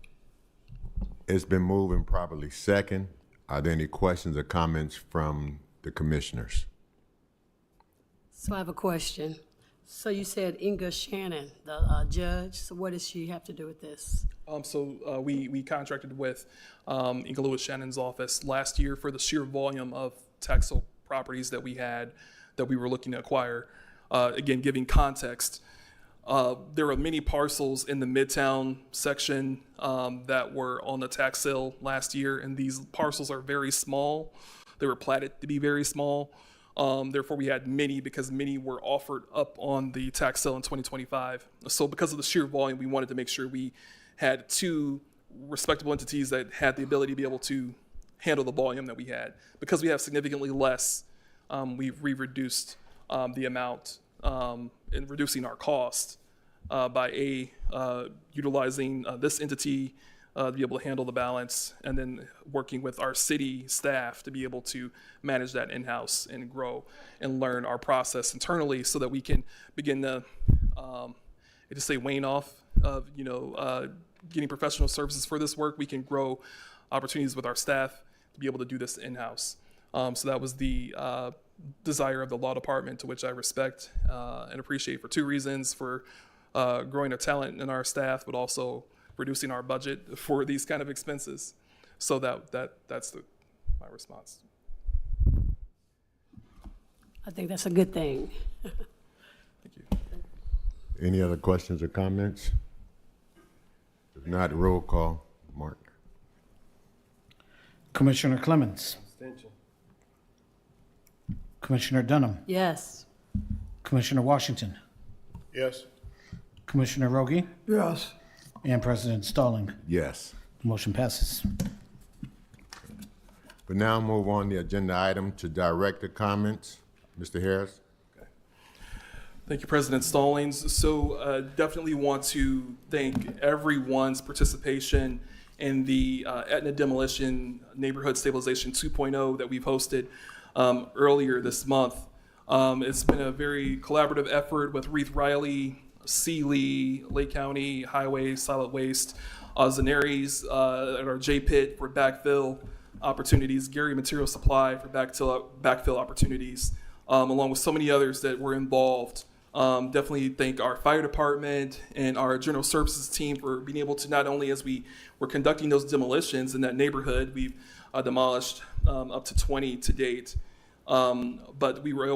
It's been moved and properly second. Are there any questions or comments from the commissioners? So I have a question. So you said Inga Shannon, the judge, so what does she have to do with this? We contracted with Inga Lewis Shannon's office last year for the sheer volume of tax sale properties that we had, that we were looking to acquire. Again, giving context, there were many parcels in the Midtown section that were on the tax sale last year, and these parcels are very small. They were platted to be very small. Therefore, we had many because many were offered up on the tax sale in 2025. So because of the sheer volume, we wanted to make sure we had two respectable entities that had the ability to be able to handle the volume that we had. Because we have significantly less, we've reduced the amount and reducing our cost by utilizing this entity to be able to handle the balance, and then working with our city staff to be able to manage that in-house and grow and learn our process internally, so that we can begin to, wane off of getting professional services for this work. We can grow opportunities with our staff to be able to do this in-house. So that was the desire of the law department, to which I respect and appreciate for two reasons: for growing our talent in our staff, but also reducing our budget for these kind of expenses. So that's my response. I think that's a good thing. Thank you. Any other questions or comments? If not, roll call. Mark. Commissioner Clemens. Abstention. Commissioner Dunham. Yes. Commissioner Washington. Yes. Commissioner Rogie. Yes. And President Stalling. Yes. Motion passes. But now move on the agenda item to director comments. Mr. Harris. Thank you, President Stallings. So definitely want to thank everyone's participation in the Etna Demolition Neighborhood Stabilization 2.0 that we've hosted earlier this month. It's been a very collaborative effort with Reith Riley, Sealy, Lake County Highway, Solid Waste, Zanaries at our J-Pit for backfill opportunities, Gary Material Supply for backfill opportunities, along with so many others that were involved. Definitely thank our fire department and our general services team for being able to, not only as we were conducting those demolitions in that neighborhood, we've demolished up to 20 to date, but we were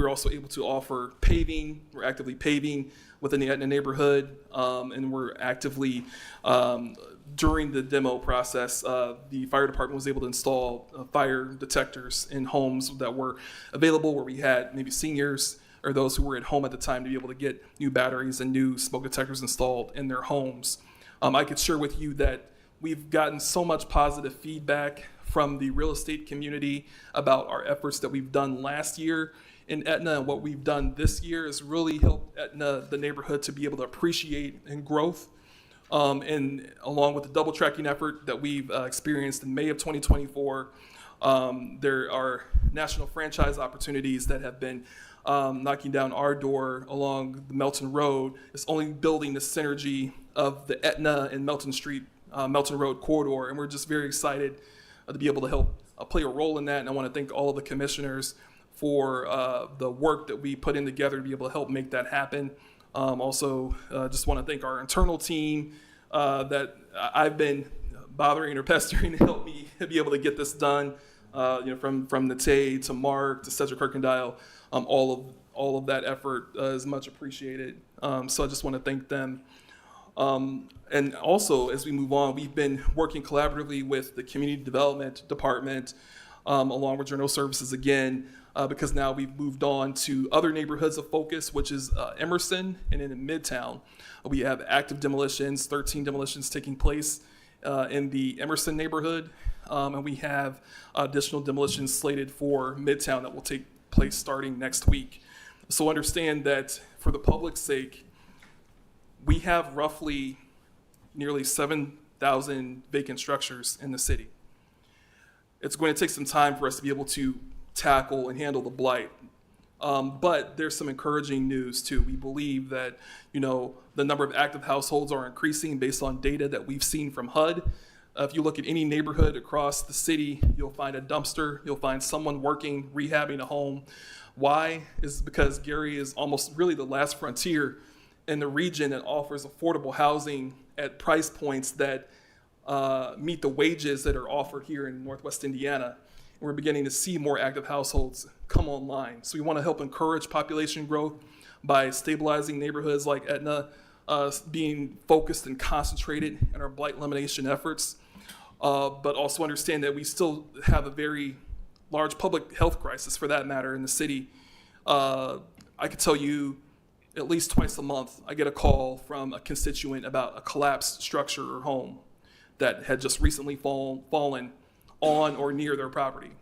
also able to offer paving. We're actively paving within the Etna neighborhood, and we're actively, during the demo process, the fire department was able to install fire detectors in homes that were available, where we had maybe seniors or those who were at home at the time to be able to get new batteries and new smoke detectors installed in their homes. I could share with you that we've gotten so much positive feedback from the real estate community about our efforts that we've done last year in Etna, and what we've done this year has really helped Etna, the neighborhood, to be able to appreciate and growth. And along with the double tracking effort that we've experienced in May of 2024, there are national franchise opportunities that have been knocking down our door along the Melton Road. It's only building the synergy of the Etna and Melton Street Melton Road corridor, and we're just very excited to be able to help play a role in that. And I want to thank all of the commissioners for the work that we put in together to be able to help make that happen. Also, just want to thank our internal team that I've been bothering or pestering to help me be able to get this done. From Natay to Mark to Cedric Kirkendile, all of that effort is much appreciated. So I just want to thank them. And also, as we move on, we've been working collaboratively with the Community Development Department, along with General Services again, because now we've moved on to other neighborhoods of focus, which is Emerson and in Midtown. We have active demolitions, 13 demolitions taking place in the Emerson neighborhood, and we have additional demolitions slated for Midtown that will take place starting next week. So understand that for the public's sake, we have roughly nearly 7,000 vacant structures in the city. It's going to take some time for us to be able to tackle and handle the blight. But there's some encouraging news too. We believe that, the number of active households are increasing based on data that we've seen from HUD. If you look at any neighborhood across the city, you'll find a dumpster, you'll find someone working, rehabbing a home. Why? Is because Gary is almost really the last frontier in the region that offers affordable housing at price points that meet the wages that are offered here in Northwest Indiana. And we're beginning to see more active households come online. So we want to help encourage population growth by stabilizing neighborhoods like Etna, being focused and concentrated in our blight elimination efforts, but also understand that we still have a very large public health crisis, for that matter, in the city. I could tell you at least twice a month, I get a call from a constituent about a collapsed structure or home that had just recently fallen on or near their property.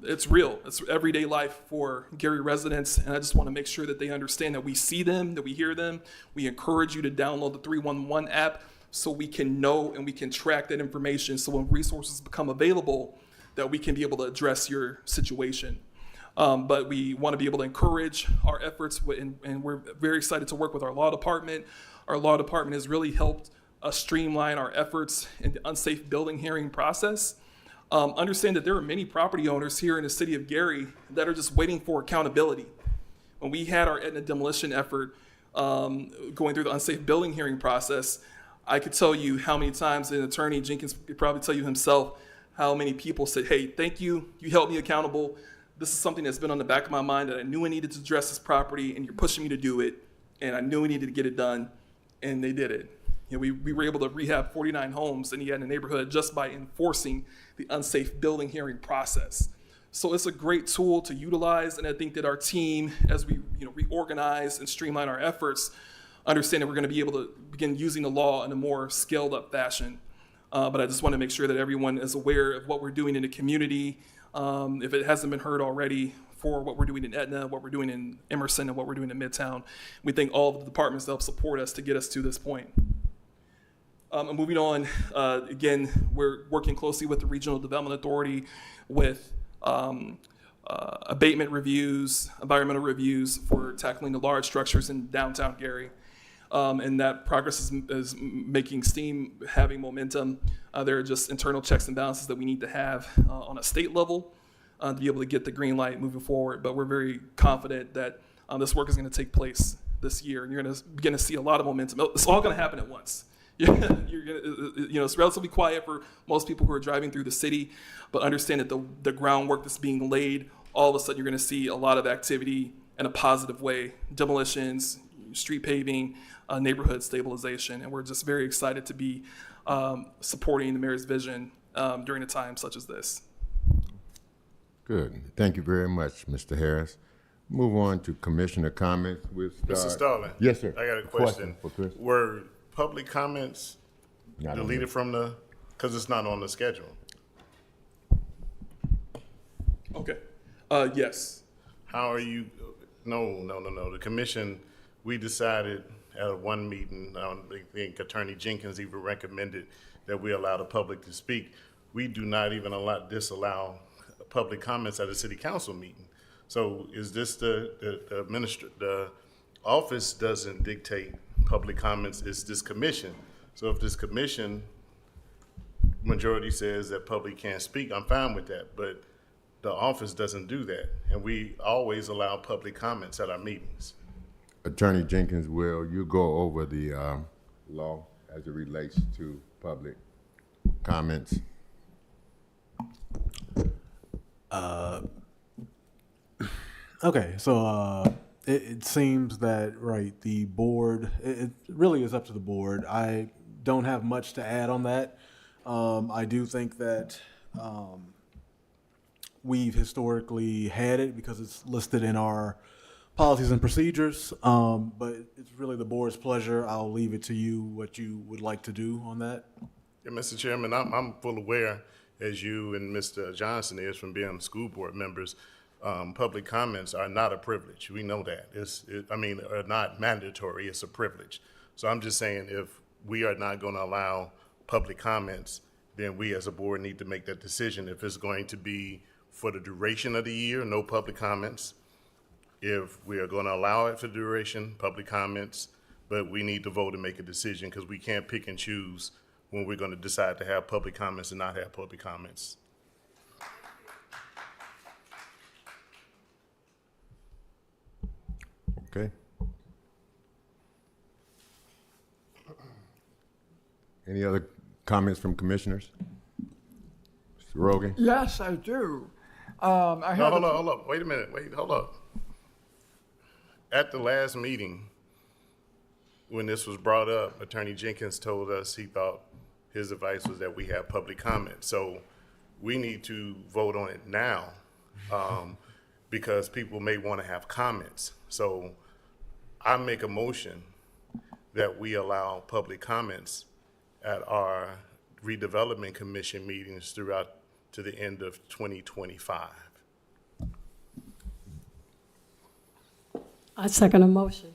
It's real. It's everyday life for Gary residents, and I just want to make sure that they understand that we see them, that we hear them. We encourage you to download the 311 app so we can know and we can track that information, so when resources become available, that we can be able to address your situation. But we want to be able to encourage our efforts, and we're very excited to work with our law department. Our law department has really helped us streamline our efforts in the unsafe building hearing process. Understand that there are many property owners here in the city of Gary that are just waiting for accountability. When we had our Etna demolition effort going through the unsafe building hearing process, I could tell you how many times an attorney, Jenkins could probably tell you himself, how many people said, hey, thank you, you held me accountable. This is something that's been on the back of my mind that I knew I needed to address this property, and you're pushing me to do it, and I knew we needed to get it done, and they did it. We were able to rehab 49 homes in the Etna neighborhood just by enforcing the unsafe building hearing process. So it's a great tool to utilize, and I think that our team, as we reorganize and streamline our efforts, understand that we're going to be able to begin using the law in a more scaled up fashion. But I just want to make sure that everyone is aware of what we're doing in the community, if it hasn't been heard already, for what we're doing in Etna, what we're doing in Emerson, and what we're doing in Midtown. We thank all of the departments that help support us to get us to this point. And moving on, again, we're working closely with the Regional Development Authority with abatement reviews, environmental reviews for tackling the large structures in downtown Gary. And that progress is making steam, having momentum. There are just internal checks and balances that we need to have on a state level to be able to get the green light moving forward. But we're very confident that this work is going to take place this year, and you're going to begin to see a lot of momentum. It's all going to happen at once. It's relatively quiet for most people who are driving through the city, but understand that the groundwork that's being laid, all of a sudden you're going to see a lot of activity in a positive way. Demolitions, street paving, neighborhood stabilization, and we're just very excited to be supporting the mayor's vision during a time such as this. Good. Thank you very much, Mr. Harris. Move on to commissioner comments. Mr. Stalling. Yes, sir. I got a question. For Chris. Were public comments Not deleted from because it's not on the schedule? Okay. Yes. How are you? No. The commission, we decided at one meeting, I think Attorney Jenkins even recommended that we allow the public to speak. We do not even disallow public comments at a city council meeting. So is this the office doesn't dictate public comments, it's this commission. So if this commission majority says that public can't speak, I'm fine with that, but the office doesn't do that, and we always allow public comments at our meetings. Attorney Jenkins, will you go over the law as it relates to public comments? Okay, so it seems that, right, the board, it really is up to the board. I don't have much to add on that. I do think that we've historically had it because it's listed in our policies and procedures, but it's really the board's pleasure. I'll leave it to you what you would like to do on that. Yeah, Mr. Chairman, I'm full aware, as you and Mr. Johnson is from being school board members, public comments are not a privilege. We know that. Are not mandatory, it's a privilege. So I'm just saying, if we are not gonna allow public comments, then we as a board need to make that decision. If it's going to be for the duration of the year, no public comments. If we are gonna allow it for duration, public comments, but we need to vote and make a decision because we can't pick and choose when we're gonna decide to have public comments and not have public comments. Okay. Any other comments from commissioners? Mr. Rogan? Yes, I do. No, hold up, wait a minute, hold up. At the last meeting, when this was brought up, Attorney Jenkins told us he thought his advice was that we have public comment. So we need to vote on it now because people may want to have comments. So I make a motion that we allow public comments at our redevelopment commission meetings throughout to the end of 2025. I second a motion.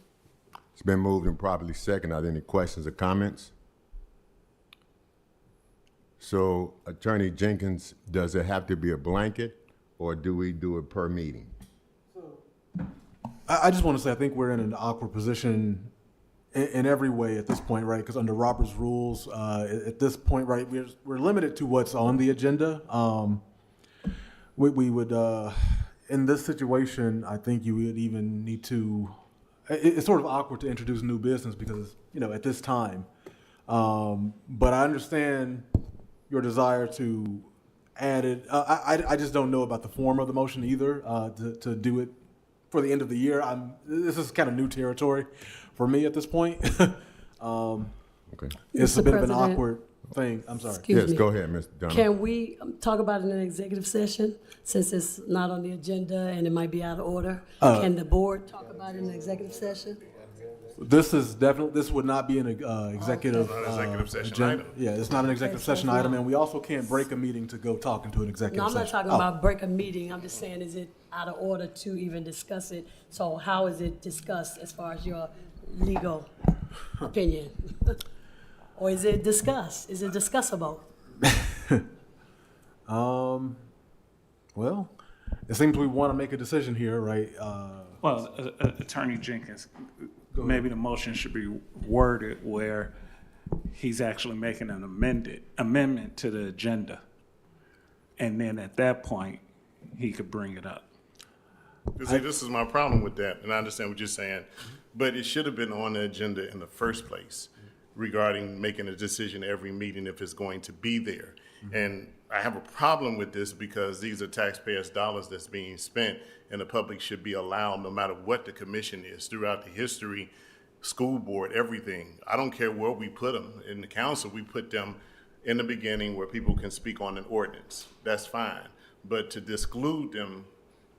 It's been moved and properly seconded. Are there any questions or comments? So, Attorney Jenkins, does it have to be a blanket, or do we do it per meeting? I just want to say I think we're in an awkward position in every way at this point, right? Because under Robert's rules, at this point, right, we're limited to what's on the agenda. We would, in this situation, I think you would even need to. It's sort of awkward to introduce new business because, at this time. But I understand your desire to add it. I just don't know about the form of the motion either, to do it for the end of the year. This is kind of new territory for me at this point. Okay. It's Mr. a bit of an President. awkward thing. I'm sorry. Excuse Yes, me. go ahead, Ms. Dunham. Can we talk about it in an executive session, since it's not on the agenda and it might be out of order? Can the board talk about it in an executive session? This would not be an executive. Not an executive session agenda. item. Yeah, it's not an executive Okay, so session it's item, not- and we also can't break a meeting to go talk into an No, executive I'm session. not talking Oh. about break a meeting, I'm just saying, is it out of order to even discuss it? So how is it discussed as far as your legal opinion? Or is it discussed? Is it discussable? Well, it seems we want to make a decision here, right? Well, Attorney Jenkins, maybe the motion should be worded where he's actually making an amendment to the agenda. And then at that point, he could bring it up. See, this is my problem with that, and I understand what you're saying, but it should have been on the agenda in the first place regarding making a decision every meeting if it's going to be there. And I have a problem with this because these are taxpayers' dollars that's being spent, and the public should be allowed, no matter what the commission is, throughout the history, school board, everything. I don't care where we put them. In the council, we put them in the beginning where people can speak on an ordinance. That's fine. But to exclude them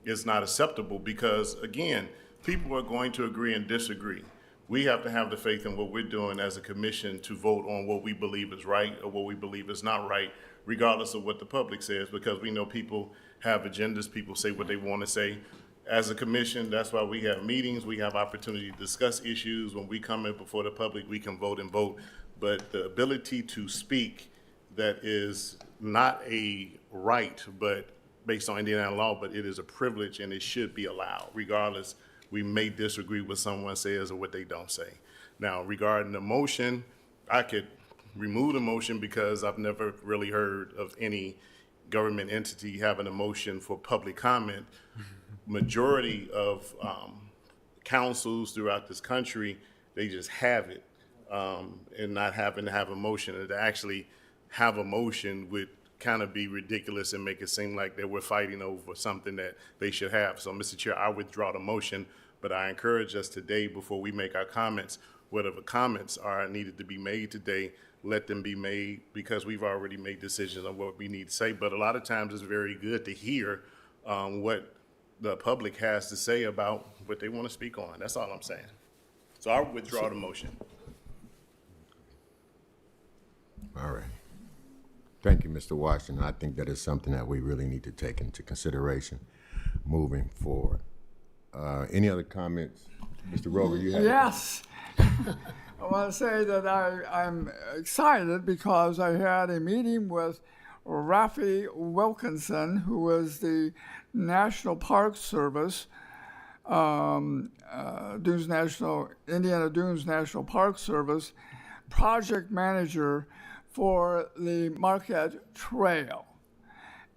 is not acceptable because, again, people are going to agree and disagree. We have to have the faith in what we're doing as a commission to vote on what we believe is right or what we believe is not right, regardless of what the public says, because we know people have agendas, people say what they want to say. As a commission, that's why we have meetings, we have opportunity to discuss issues. When we come in before the public, we can vote and vote. But the ability to speak, that is not a right, but based on Indiana law, but it is a privilege and it should be allowed, regardless. We may disagree with someone says or what they don't say. Now, regarding the motion, I could remove the motion because I've never really heard of any government entity having a motion for public comment. Majority of councils throughout this country, they just have it, and not having to have a motion. And to actually have a motion would kind of be ridiculous and make it seem like that we're fighting over something that they should have. So, Mr. Chair, I withdraw the motion, but I encourage us today, before we make our comments, whatever comments are needed to be made today, let them be made, because we've already made decisions on what we need to say. But a lot of times it's very good to hear what the public has to say about what they want to speak on. That's all I'm saying. So I withdraw the motion. All right. Thank you, Mr. Washington. I think that is something that we really need to take into consideration moving forward. Any other comments? Mr. Rover, you have? Yes. I want to say that I'm excited because I had a meeting with Rafi Wilkinson, who is the National Park Service, Indiana Dunes National Park Service project manager for the Marquette Trail.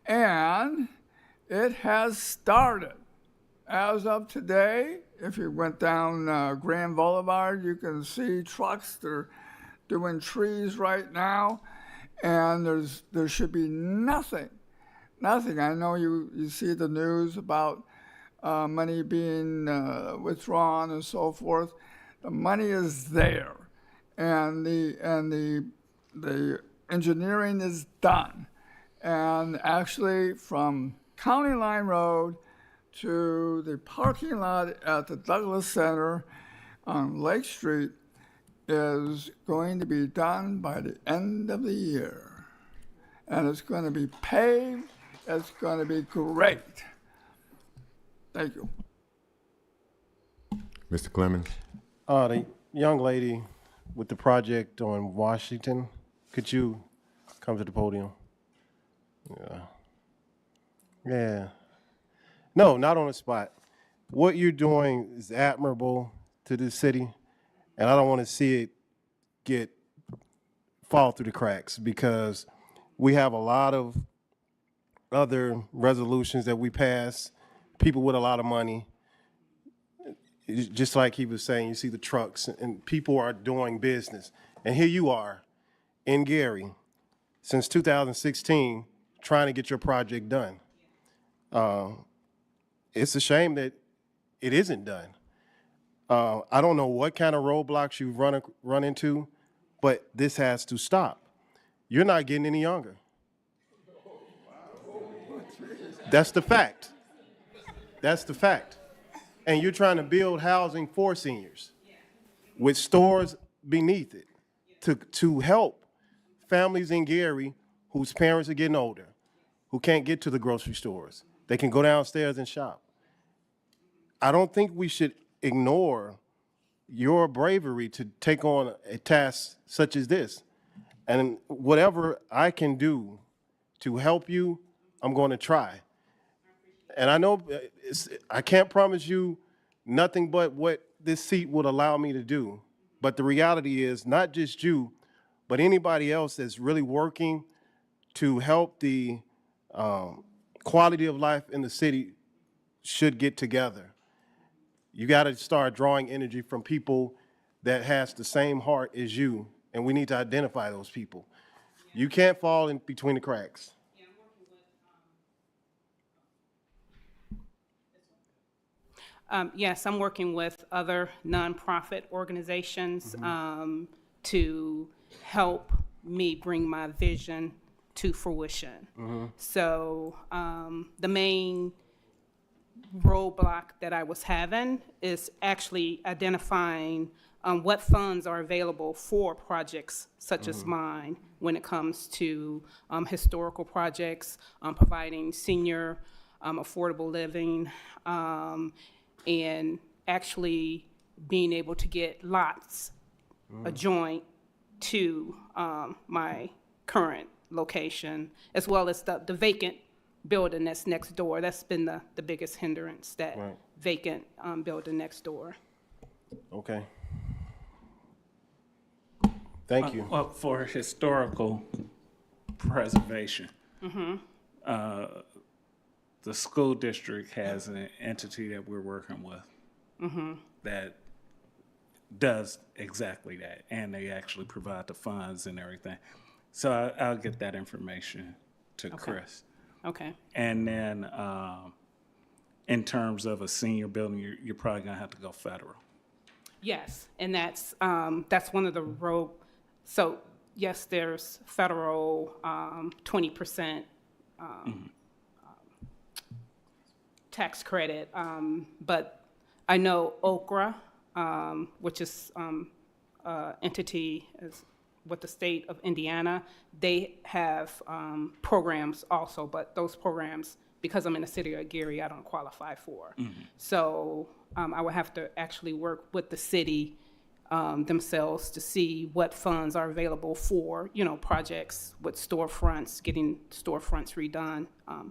And it has started. As of today, if you went down Grand Boulevard, you can see trucks. They're doing trees right now, and there should be nothing. I know you see the news about money being withdrawn and so forth. The money is there, and the engineering is done. And actually, from County Line Road to the parking lot at the Douglas Center on Lake Street is going to be done by the end of the year. And it's going to be paved. It's going to be great. Thank you. Mr. Clemens? The young lady with the project on Washington, could you come to the podium? Yeah. No, not on the spot. What you're doing is admirable to this city, and I don't want to see it fall through the cracks, because we have a lot of other resolutions that we pass, people with a lot of money. Just like he was saying, you see the trucks and people are doing business. And here you are in Gary since 2016 trying to get your project done. It's a shame that it isn't done. I don't know what kind of roadblocks you've run into, but this has to stop. You're not getting any younger. That's the fact. That's the fact. And you're trying to build housing for seniors with stores beneath it to help families in Gary whose parents are getting older, who can't get to the grocery stores. They can go downstairs and shop. I don't think we should ignore your bravery to take on a task such as this. And whatever I can do to help you, I'm going to try. And I know I can't promise you nothing but what this seat would allow me to do. But the reality is not just you, but anybody else that's really working to help the quality of life in the city should get together. You got to start drawing energy from people that has the same heart as you, and we need to identify those people. You can't fall in between the cracks. Yes, I'm working with other nonprofit organizations to help me bring my vision to fruition. So the main roadblock that I was having is actually identifying what funds are available for projects such as mine when it comes to historical projects, providing senior affordable living, and actually being able to get lots adjoint to my current location, as well as the vacant building that's next door. That's been the biggest hindrance, that vacant building next door. Okay. Thank you. Well, for historical preservation, the school district has an entity that we're working with that does exactly that, and they actually provide the funds and everything. So I'll get that information to Chris. Okay. And then in terms of a senior building, you're probably gonna have to go federal. Yes, and that's one of the road. So yes, there's federal 20% tax credit, but I know Okra, which is entity with the state of Indiana, they have programs also, but those programs, because I'm in the city of Gary, I don't qualify for. So I would have to actually work with the city themselves to see what funds are available for, projects with storefronts, getting storefronts redone,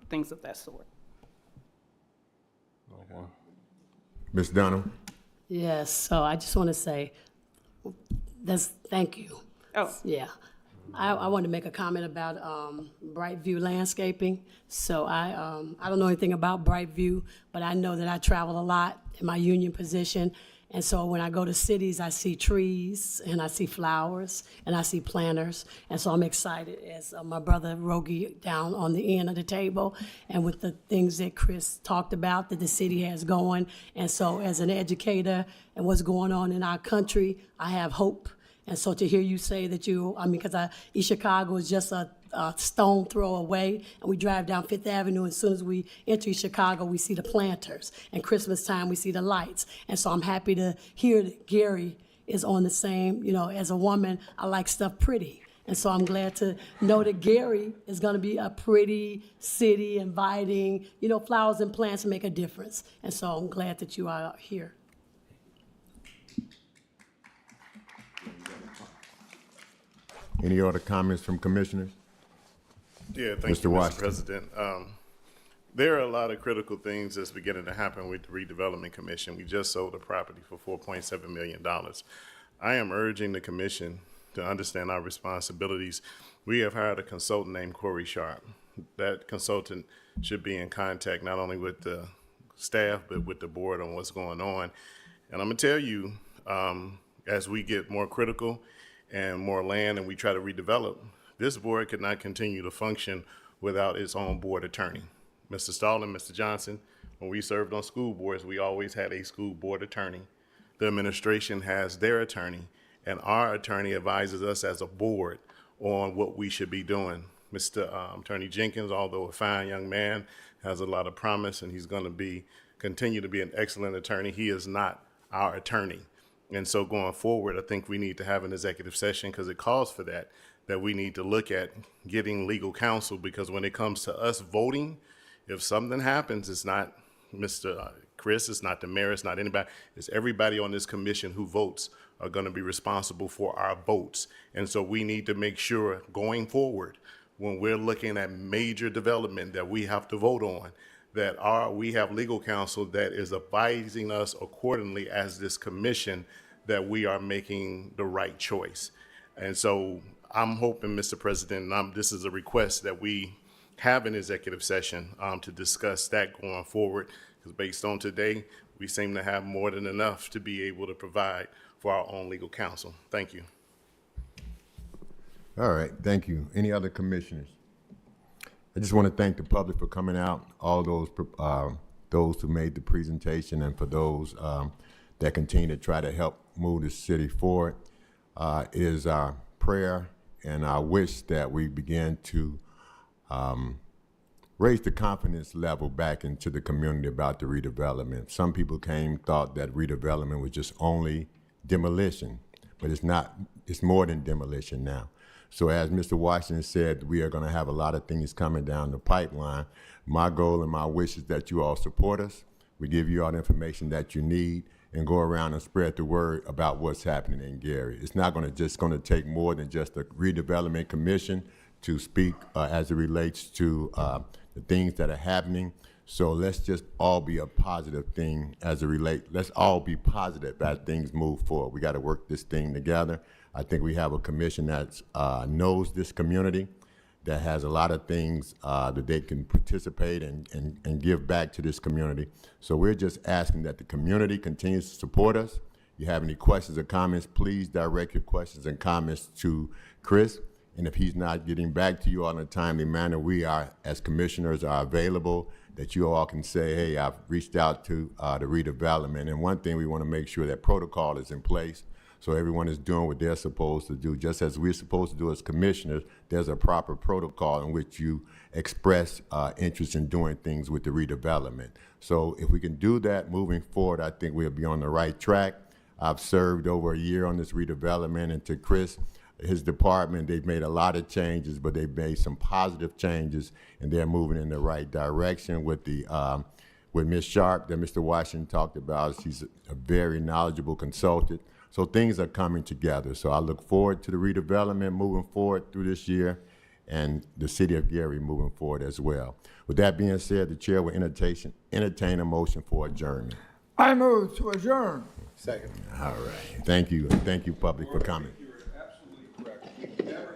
things of that sort. Okay. Ms. Dunham? Yes, so I just want to say, thank you. Oh. Yeah. I want to make a comment about Brightview Landscaping. So I don't know anything about Brightview, but I know that I travel a lot in my union position. And so when I go to cities, I see trees and I see flowers and I see planters. And so I'm excited as my brother Rogie down on the end of the table and with the things that Chris talked about that the city has going. And so as an educator and what's going on in our country, I have hope. And so to hear you say that because East Chicago is just a stone throw away, and we drive down Fifth Avenue, as soon as we enter East Chicago, we see the planters. And Christmas time, we see the lights. And so I'm happy to hear that Gary is on the same, as a woman, I like stuff pretty. And so I'm glad to know that Gary is going to be a pretty city, inviting, flowers and plants make a difference. And so I'm glad that you are here. Any other comments from commissioners? Yeah, thank Mr. you, Mr. Washington. President. There are a lot of critical things that's beginning to happen with the Redevelopment Commission. We just sold a property for $4.7 million. I am urging the commission to understand our responsibilities. We have hired a consultant named Corey Sharp. That consultant should be in contact not only with the staff, but with the board on what's going on. And I'm gonna tell you, as we get more critical and more land and we try to redevelop, this board could not continue to function without its own board attorney. Mr. Stahl and Mr. Johnson, when we served on school boards, we always had a school board attorney. The administration has their attorney, and our attorney advises us as a board on what we should be doing. Mr. Attorney Jenkins, although a fine young man, has a lot of promise, and he's going to continue to be an excellent attorney. He is not our attorney. And so going forward, I think we need to have an executive session, because it calls for that we need to look at getting legal counsel, because when it comes to us voting, if something happens, it's not Mr. Chris, it's not the mayor, it's not anybody, it's everybody on this commission who votes are going to be responsible for our votes. And so we need to make sure going forward, when we're looking at major development that we have to vote on, that we have legal counsel that is advising us accordingly as this commission that we are making the right choice. And so I'm hoping, Mr. President, this is a request that we have an executive session to discuss that going forward, because based on today, we seem to have more than enough to be able to provide for our own legal counsel. Thank you. All right, thank you. Any other commissioners? I just want to thank the public for coming out, all those who made the presentation, and for those that continue to try to help move the city forward. It is our prayer and our wish that we begin to raise the confidence level back into the community about the redevelopment. Some people thought that redevelopment was just only demolition, but it's not. It's more than demolition now. So as Mr. Washington said, we are going to have a lot of things coming down the pipeline. My goal and my wish is that you all support us. We give you all the information that you need, and go around and spread the word about what's happening in Gary. It's not going to take more than just the Redevelopment Commission to speak as it relates to the things that are happening. So let's just all be a positive thing as it relates. Let's all be positive as things move forward. We got to work this thing together. I think we have a commission that knows this community, that has a lot of things that they can participate and give back to this community. So we're just asking that the community continues to support us. You have any questions or comments, please direct your questions and comments to Chris. And if he's not getting back to you all in a timely manner, we are, as commissioners, are available, that you all can say, hey, I've reached out to the redevelopment. And one thing, we want to make sure that protocol is in place, so everyone is doing what they're supposed to do. Just as we're supposed to do as commissioners, there's a proper protocol in which you express interest in doing things with the redevelopment. So if we can do that moving forward, I think we'll be on the right track. I've served over a year on this redevelopment, and to Chris, his department, they've made a lot of changes, but they've made some positive changes, and they're moving in the right direction with the with Ms. Sharp that Mr. Washington talked about. She's a very knowledgeable consultant. So things are coming together. So I look forward to the redevelopment moving forward through this year, and the city of Gary moving forward as well. With that being said, the chair will entertain a motion for adjournment. I move to adjourn. Second. All right. Thank you. And thank you, public, for coming. You're absolutely correct. We never